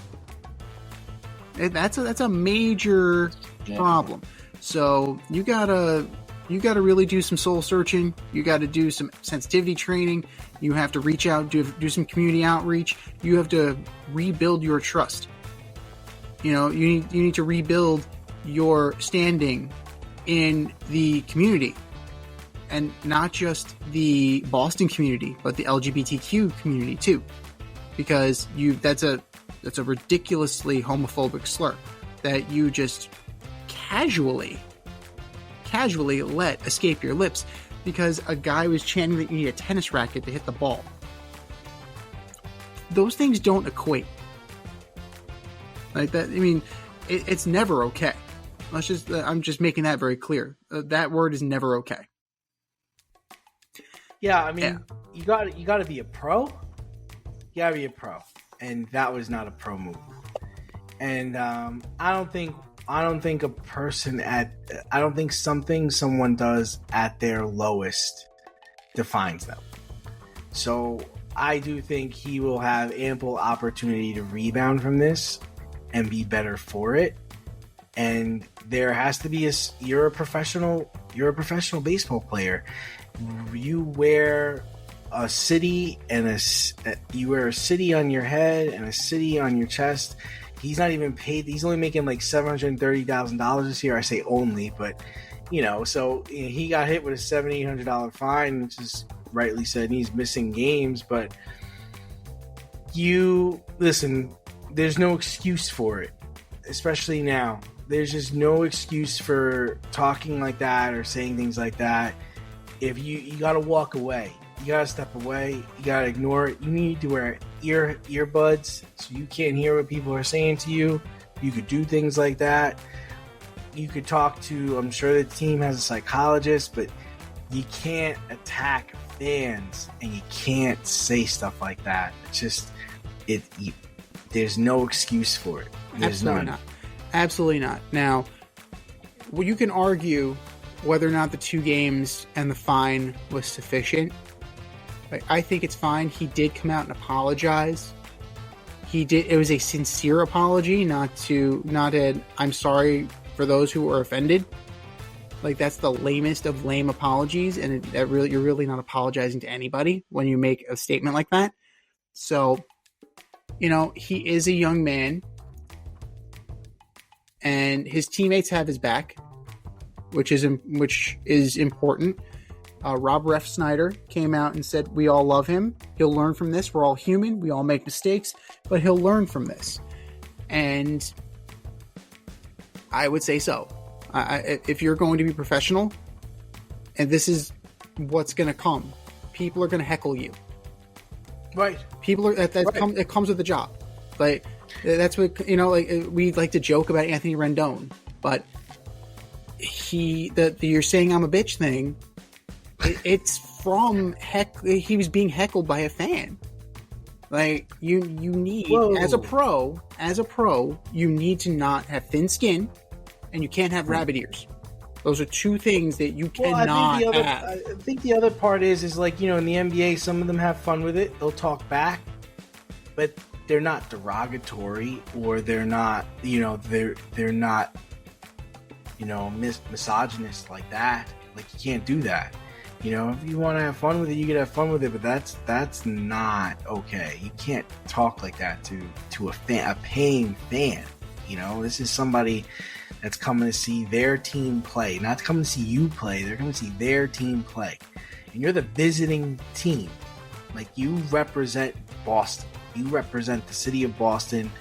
That's a major problem. So you gotta really do some soul searching. You got to do some sensitivity training. You have to reach out, do some community outreach. You have to rebuild your trust. You need to rebuild your standing in the community, and not just the Boston community, but the LGBTQ community too, because that's a ridiculously homophobic slur that you just casually let escape your lips because a guy was chanting that you need a tennis racket to hit the ball. Those things don't equate. Like that, I mean, it's never okay. I'm just making that very clear. That word is never okay. Yeah, I mean, you got to be a pro. You got to be a pro, and that was not a pro move. And I don't think something someone does at their lowest defines them. So I do think he will have ample opportunity to rebound from this and be better for it. And there has to be you're a professional baseball player. You wear a city you wear a city on your head and a city on your chest. He's not even paid. He's only making like $730,000 this year. I say only, but so he got hit with a $700-800 fine, which is rightly said. And he's missing games, but listen. There's no excuse for it, especially now. There's just no excuse for talking like that or saying things like that. If you got to walk away, you got to step away, you got to ignore it. You need to wear earbuds so you can't hear what people are saying to you. You could do things like that. You could talk to, I'm sure the team has a psychologist, but you can't attack fans and you can't say stuff like that. It's just, there's no excuse for it. There's Absolutely none. not. Absolutely not. Now, you can argue whether or not the 2 games and the fine was sufficient. I think it's fine. He did come out and apologize. It was a sincere apology, not an I'm sorry for those who were offended. Like, that's the lamest of lame apologies, and you're really not apologizing to anybody when you make a statement like that. So, he is a young man, and his teammates have his back, which is important. Rob Refsnyder came out and said, we all love him. He'll learn from this. We're all human. We all make mistakes, but he'll learn from this. And I would say so. If you're going to be professional, and this is what's going to come, people are going to heckle you. Right. People are it comes with the job. Like, that's what, we like to joke about Anthony Rendon, but you're saying I'm a bitch thing, it's from he was being heckled by a fan. Like, you need, as a pro, you need to not have thin skin, and you can't have rabbit ears. Those are 2 things that you cannot have. I think the other part is like, in the NBA, some of them have fun with it. They'll talk back, but they're not derogatory, or they're not, they're not, misogynist like that. Like, you can't do that. If you want to have fun with it, you can have fun with it, but that's not okay. You can't talk like that to a paying fan. This is somebody that's coming to see their team play, not coming to see you play. They're coming to see their team play, and you're the visiting team. Like, you represent Boston. You represent the city of Boston,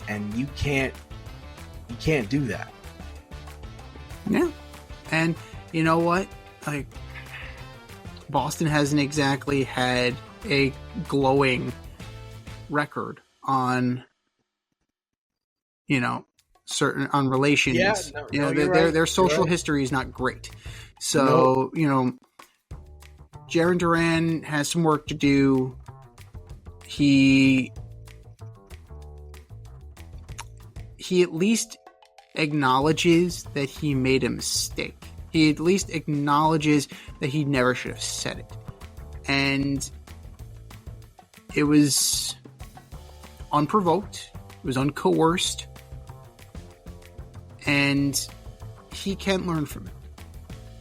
and you can't do that. Yeah, and you know what? Like, Boston hasn't exactly had a glowing record on, certain on relations. Yeah, their social history is not great. So, Jaron Duran has some work to do. he at least acknowledges that he made a mistake. He at least acknowledges that he never should have said it. And it was unprovoked. It was uncoerced. And he can learn from it.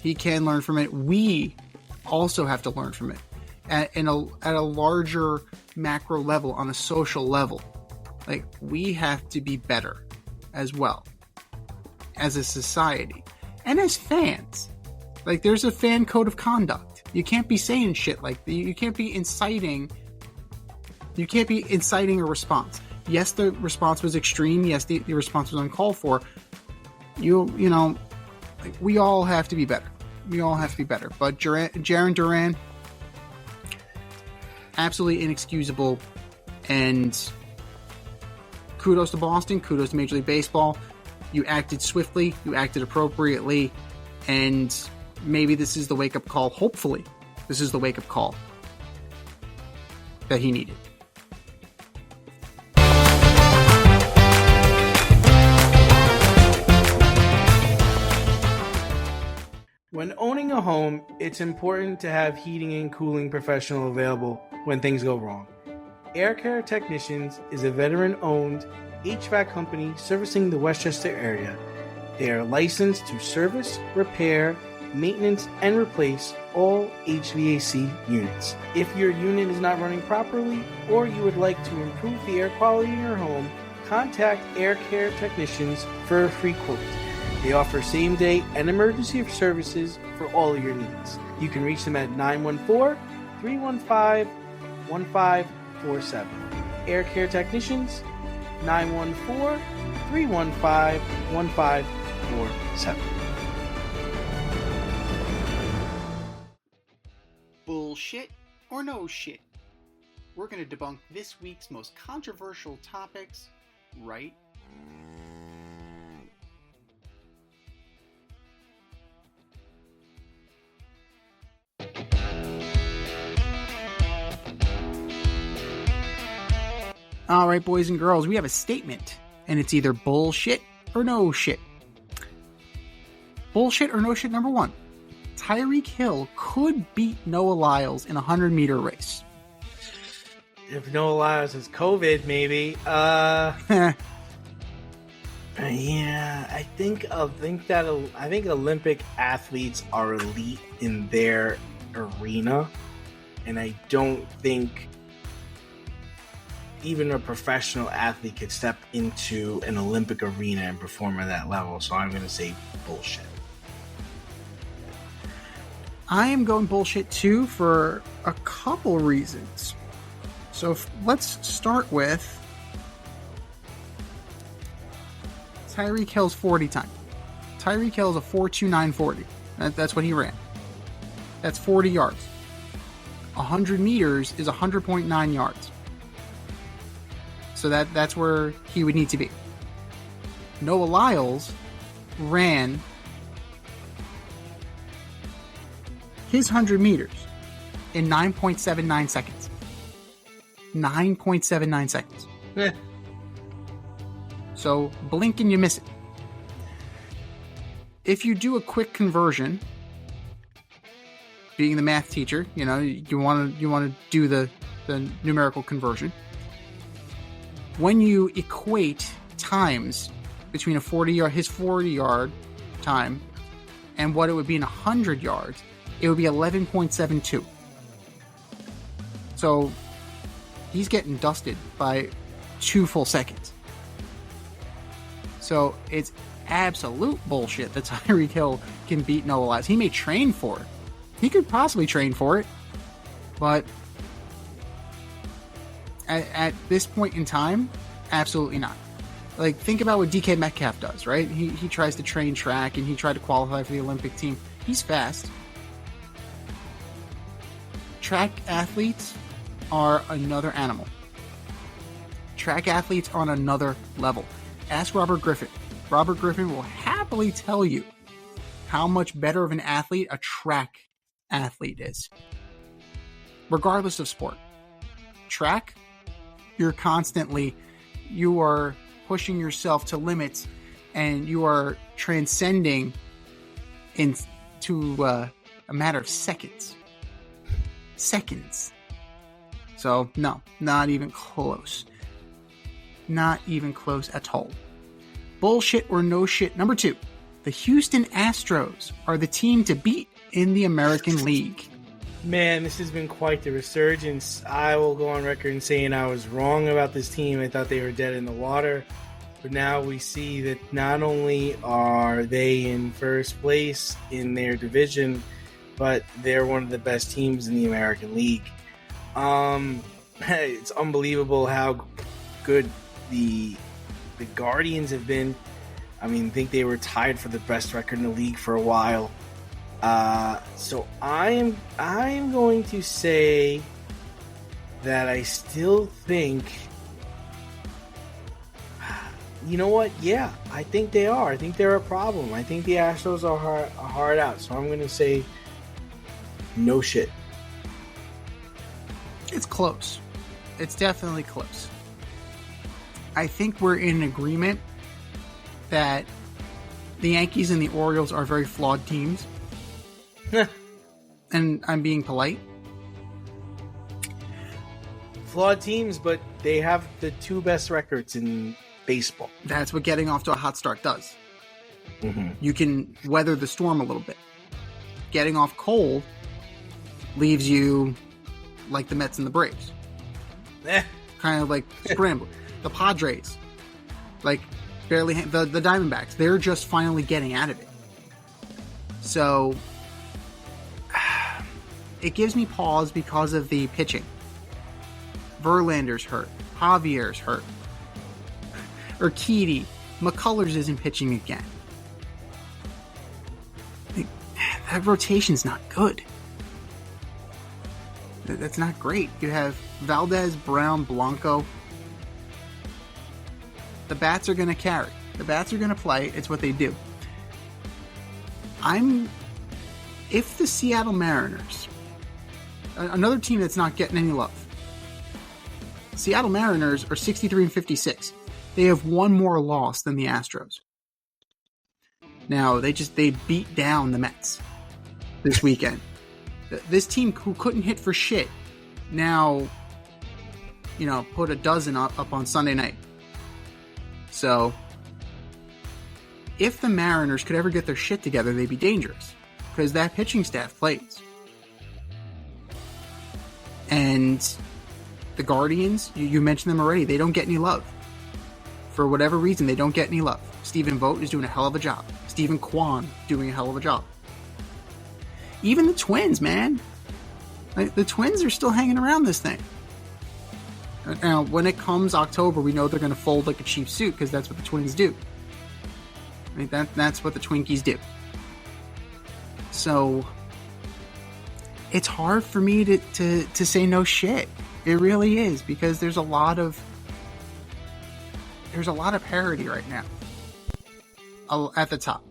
He can learn from it. We also have to learn from it at a larger macro level, on a social level. Like, we have to be better as well as a society and as fans. Like, there's a fan code of conduct. You can't be saying shit like that. You can't be inciting a response. Yes, the response was extreme. Yes, the response was uncalled for. You know, like, we all have to be better. We all have to be better. But Jarren Duran, absolutely inexcusable. And kudos to Boston. Kudos to Major League Baseball. You acted swiftly. You acted appropriately. And maybe this is the wake-up call. Hopefully, this is the wake-up call that he needed. When owning a home, it's important to have heating and cooling professional available when things go wrong. Air Care Technicians is a veteran-owned HVAC company servicing the Westchester area. They are licensed to service, repair, maintenance, and replace all HVAC units. If your unit is not running properly or you would like to improve the air quality in your home, contact Air Care Technicians for a free quote. They offer same-day and emergency services for all of your needs. You can reach them at 914-315-1547. Air Care Technicians, 914-315-1547. Bullshit or no shit? We're going to debunk this week's most controversial topics right All right, boys and girls, we have a statement, and it's either bullshit or no shit. Bullshit or no shit number one. Tyreek Hill could beat Noah Lyles in a 100-meter race. If Noah Lyles has COVID, maybe. Yeah, I think Olympic athletes are elite in their arena, and I don't think even a professional athlete could step into an Olympic arena and perform at that level. So I'm going to say bullshit. I am going bullshit too for a couple reasons. So let's start with Tyreek Hill's 40 time. Tyreek Hill is a 4.2940. That's what he ran. That's 40 yards. 100 meters is 100.9 yards. So that's where he would need to be. Noah Lyles ran his 100 meters in 9.79 seconds. 9.79 seconds. So blink and you miss it. If you do a quick conversion, being the math teacher, you know, you want to do the numerical conversion. When you equate times between his 40-yard time and what it would be in 100 yards, it would be 11.72. So he's getting dusted by 2 full seconds. So it's absolute bullshit that Tyreek Hill can beat Noah Lyles. He may train for it. He could possibly train for it, but at this point in time, absolutely not. Like, think about what DK Metcalf does, right? He tries to train track and he tried to qualify for the Olympic team. He's fast. Track athletes are another animal. Track athletes are on another level. Ask Robert Griffin. Robert Griffin will happily tell you how much better of an athlete a track athlete is. Regardless of sport. Track, you are pushing yourself to limits, and you are transcending into a matter of seconds. So no, not even close. Not even close at all. Bullshit or no shit. Number 2, the Houston Astros are the team to beat in the American League. Man, this has been quite the resurgence. I will go on record in saying I was wrong about this team. I thought they were dead in the water. But now we see that not only are they in first place in their division, but they're one of the best teams in the American League. It's unbelievable how good the Guardians have been. I mean, I think they were tied for the best record in the league for a while. So I am going to say that I still think, you know what? Yeah, I think they are. I think they're a problem. I think the Astros are hard out. So I'm going to say no shit. It's close. It's definitely close. I think we're in agreement that the Yankees and the Orioles are very flawed teams. And I'm being polite. Flawed teams, but they have the 2 best records in baseball. That's what getting off to a hot start does. Mm-hmm. You can weather the storm a little bit. Getting off cold leaves you like the Mets and the Braves. Kind of like scrambling. The Padres, like barely, the Diamondbacks, they're just finally getting out of it. So it gives me pause because of the pitching. Verlander's hurt. Javier's hurt. Urquidy. McCullers isn't pitching again. That rotation's not good. That's not great. You have Valdez, Brown, Blanco. The bats are going to carry. The bats are going to play. It's what they do. If the Seattle Mariners, another team that's not getting any love, Seattle Mariners are 63-56. They have one more loss than the Astros. Now, they beat down the Mets this weekend. This team who couldn't hit for shit now, put a dozen up on Sunday night. So, if the Mariners could ever get their shit together, they'd be dangerous. Because that pitching staff plays. And the Guardians, you mentioned them already, they don't get any love. For whatever reason, they don't get any love. Stephen Vogt is doing a hell of a job. Stephen Kwan doing a hell of a job. Even the Twins, man. The Twins are still hanging around this thing. Now, when it comes October, we know they're going to fold like a cheap suit because that's what the Twins do. That's what the Twinkies do. So, it's hard for me to say no shit. It really is, because there's a lot of parity right now at the top.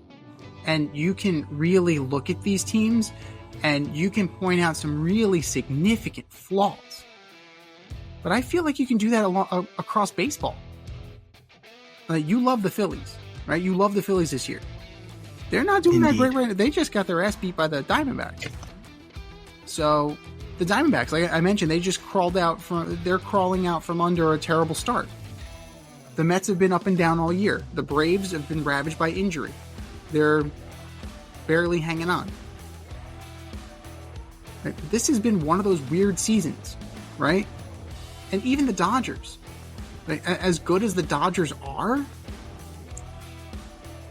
And you can really look at these teams and you can point out some really significant flaws. But I feel like you can do that across baseball. You love the Phillies, right? You love the Phillies this year. They're not doing that great right now. They just got their ass beat by the Diamondbacks. So the Diamondbacks, like I mentioned, they're crawling out from under a terrible start. The Mets have been up and down all year. The Braves have been ravaged by injury. They're barely hanging on. This has been one of those weird seasons, right? And even the Dodgers, as good as the Dodgers are,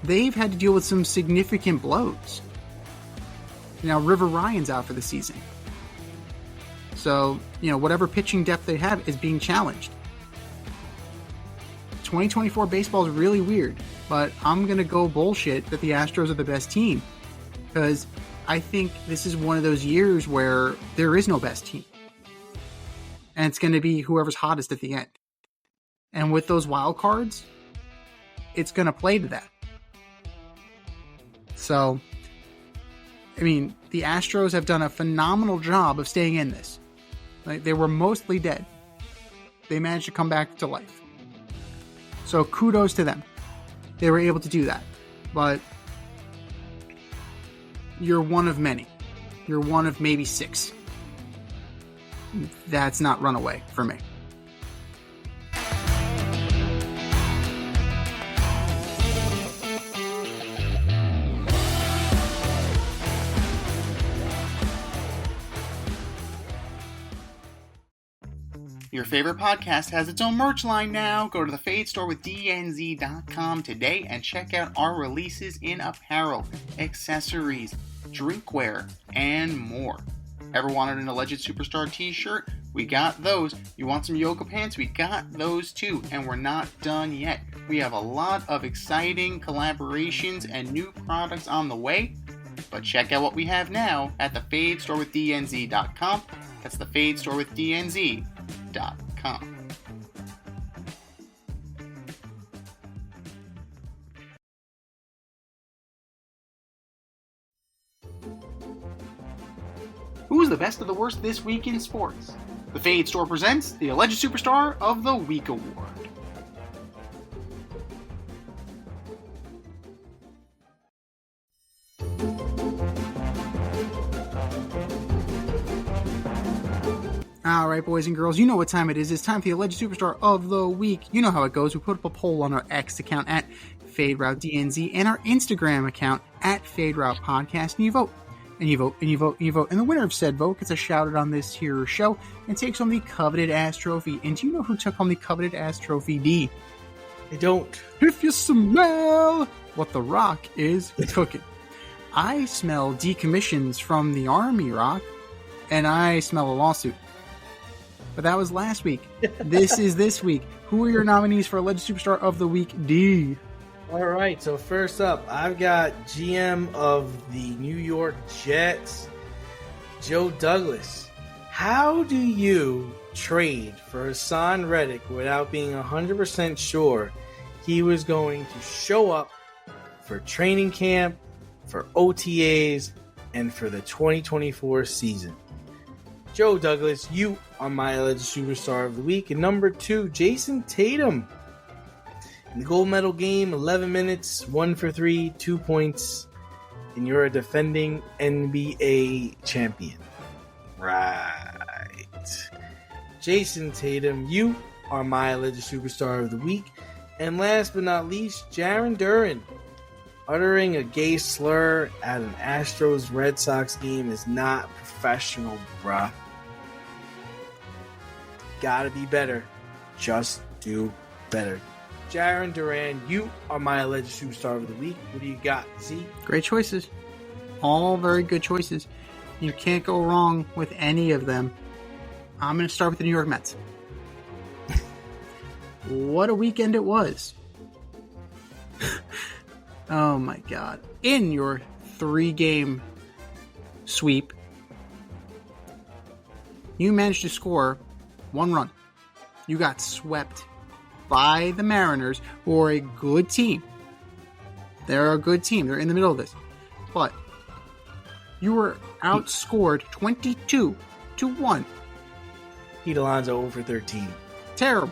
they've had to deal with some significant blows. Now, River Ryan's out for the season. So, whatever pitching depth they have is being challenged. 2024 baseball is really weird, but I'm going to go bullshit that the Astros are the best team, because I think this is one of those years where there is no best team. And it's going to be whoever's hottest at the end. And with those wild cards, it's going to play to that. So, the Astros have done a phenomenal job of staying in this. They were mostly dead. They managed to come back to life. So kudos to them. They were able to do that. But you're one of many. You're one of maybe 6. That's not runaway for me. Your favorite podcast has its own merch line now. Go to the Fade Store with DNZ.com today and check out our releases in apparel, accessories, drinkware, and more. Ever wanted an Alleged Superstar t-shirt? We got those. You want some yoga pants? We got those too. And we're not done yet. We have a lot of exciting collaborations and new products on the way. But check out what we have now at the Fade Store with DNZ.com. That's the Fade Store with DNZ.com. Who's the best of the worst this week in sports? The Fade Store presents the Alleged Superstar of the Week Award. Alright, boys and girls, you know what time it is. It's time for the Alleged Superstar of the Week. You know how it goes. We put up a poll on our X account at FadeRouteDNZ and our Instagram account at FadeRoutePodcast, and you vote. And you vote, and you vote, and you vote. And the winner of said vote gets a shout-out on this here show and takes home the coveted ass trophy. And do you know who took home the coveted ass trophy, D? I don't. If you smell what the Rock is cooking. I smell decommissions from the Army, Rock, and I smell a lawsuit. But that was last week. This is this week. Who are your nominees for Alleged Superstar of the Week, D? All right, so first up, I've got GM of the New York Jets, Joe Douglas. How do you trade for Hassan Reddick without being 100% sure he was going to show up for training camp, for OTAs, and for the 2024 season? Joe Douglas, you are my Alleged Superstar of the Week. And number 2, Jason Tatum. In the gold medal game, 11 minutes, 1 for 3, 2 points, and you're a defending NBA champion. Right. Jason Tatum, you are my Alleged Superstar of the Week. And last but not least, Jaren Duren. Uttering a gay slur at an Astros-Red Sox game is not professional, bruh. Gotta be better. Just do better. Jaren Duren, you are my Alleged Superstar of the Week. What do you got, Z? Great choices. All very good choices. You can't go wrong with any of them. I'm going to start with the New York Mets. What a weekend it was. Oh my God. In your 3-game sweep, you managed to score 1 run. You got swept by the Mariners, who are a good team. They're a good team. They're in the middle of this. But you were outscored 22-1. Pete Alonso over 13. Terrible.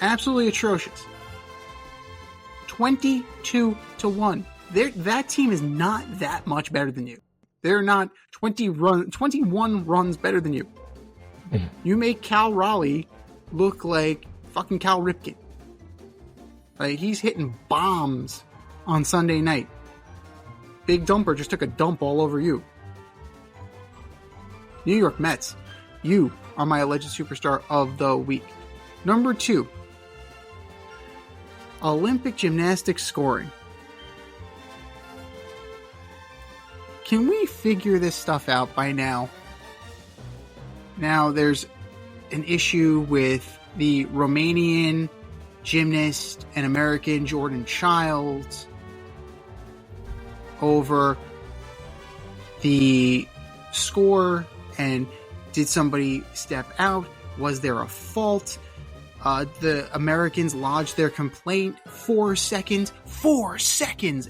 Absolutely atrocious. 22-1. That team is not that much better than you. They're not 21 runs better than you. You make Cal Raleigh look like fucking Cal Ripken. Like, he's hitting bombs on Sunday night. Big Dumper just took a dump all over you. New York Mets, you are my Alleged Superstar of the Week. Number 2, Olympic gymnastics scoring. Can we figure this stuff out by now? Now, there's an issue with the Romanian gymnast and American Jordan Childs over the score, and did somebody step out? Was there a fault? The Americans lodged their complaint 4 seconds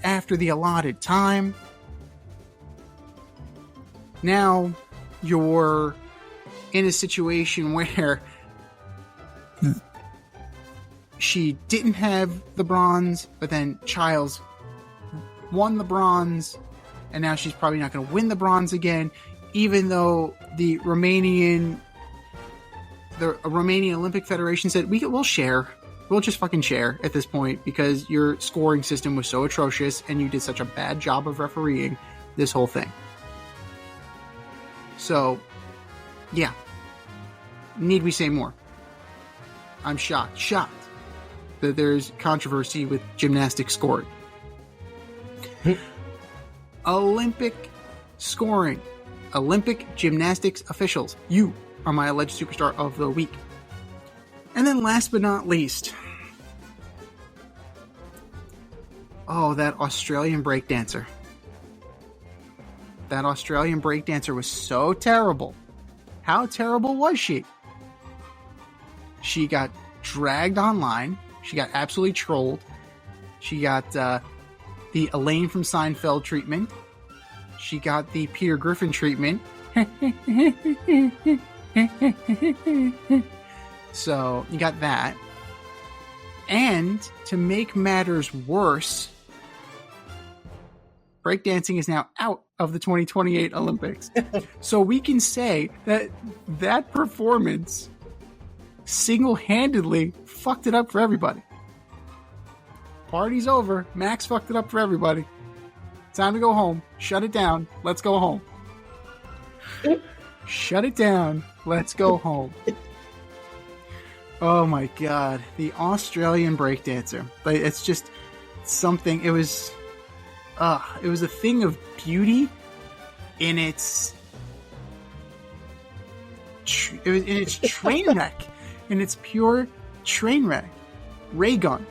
after the allotted time. Now you're in a situation where she didn't have the bronze, but then Childs won the bronze, and now she's probably not going to win the bronze again, even though the Romanian Olympic Federation said, we'll share. We'll just fucking share at this point because your scoring system was so atrocious and you did such a bad job of refereeing this whole thing. So, yeah. Need we say more? I'm shocked that there's controversy with gymnastics scoring. Olympic scoring. Olympic gymnastics officials. You are my alleged superstar of the week. And then last but not least, that Australian breakdancer. That Australian breakdancer was so terrible. How terrible was she? She got dragged online. She got absolutely trolled. She got the Elaine from Seinfeld treatment. She got the Peter Griffin treatment. So, you got that. And to make matters worse, breakdancing is now out of the 2028 Olympics. So we can say that performance single-handedly fucked it up for everybody. Party's over. Max fucked it up for everybody. Time to go home. Shut it down. Let's go home. Shut it down. Let's go home. Oh my god. The Australian breakdancer. Like, it's just something. It was a thing of beauty in its train wreck. In its pure train wreck. Raygun.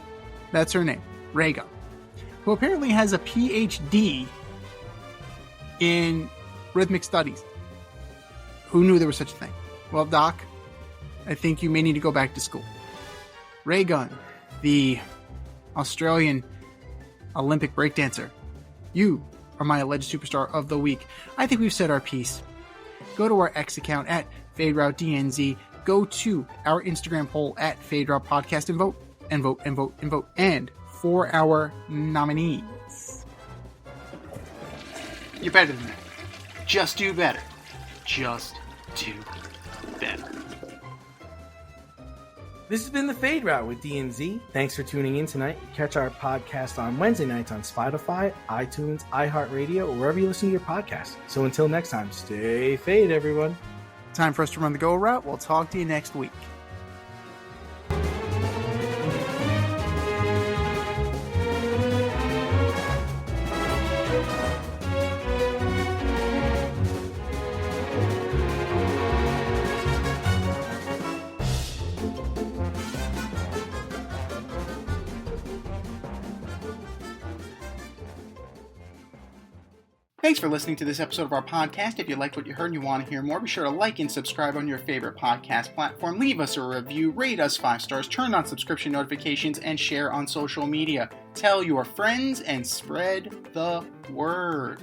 That's her name. Raygun. Who apparently has a PhD in rhythmic studies. Who knew there was such a thing? Well, Doc, I think you may need to go back to school. Raygun, the Australian Olympic breakdancer. You are my alleged superstar of the week. I think we've said our piece. Go to our X account at FadeRouteDNZ. Go to our Instagram poll at FadeRoutePodcast and vote, and vote, and vote, and vote. And for our nominees. You're better than that. Just do better. Just do better. This has been the Fade Route with DNZ. Thanks for tuning in tonight. Catch our podcast on Wednesday nights on Spotify, iTunes, iHeartRadio, or wherever you listen to your podcast. So until next time, stay fade, everyone. Time for us to run the go route. We'll talk to you next week. Thanks for listening to this episode of our podcast. If you liked what you heard and you want to hear more, be sure to like and subscribe on your favorite podcast platform. Leave us a review, rate us 5 stars, turn on subscription notifications, and share on social media. Tell your friends and spread the word.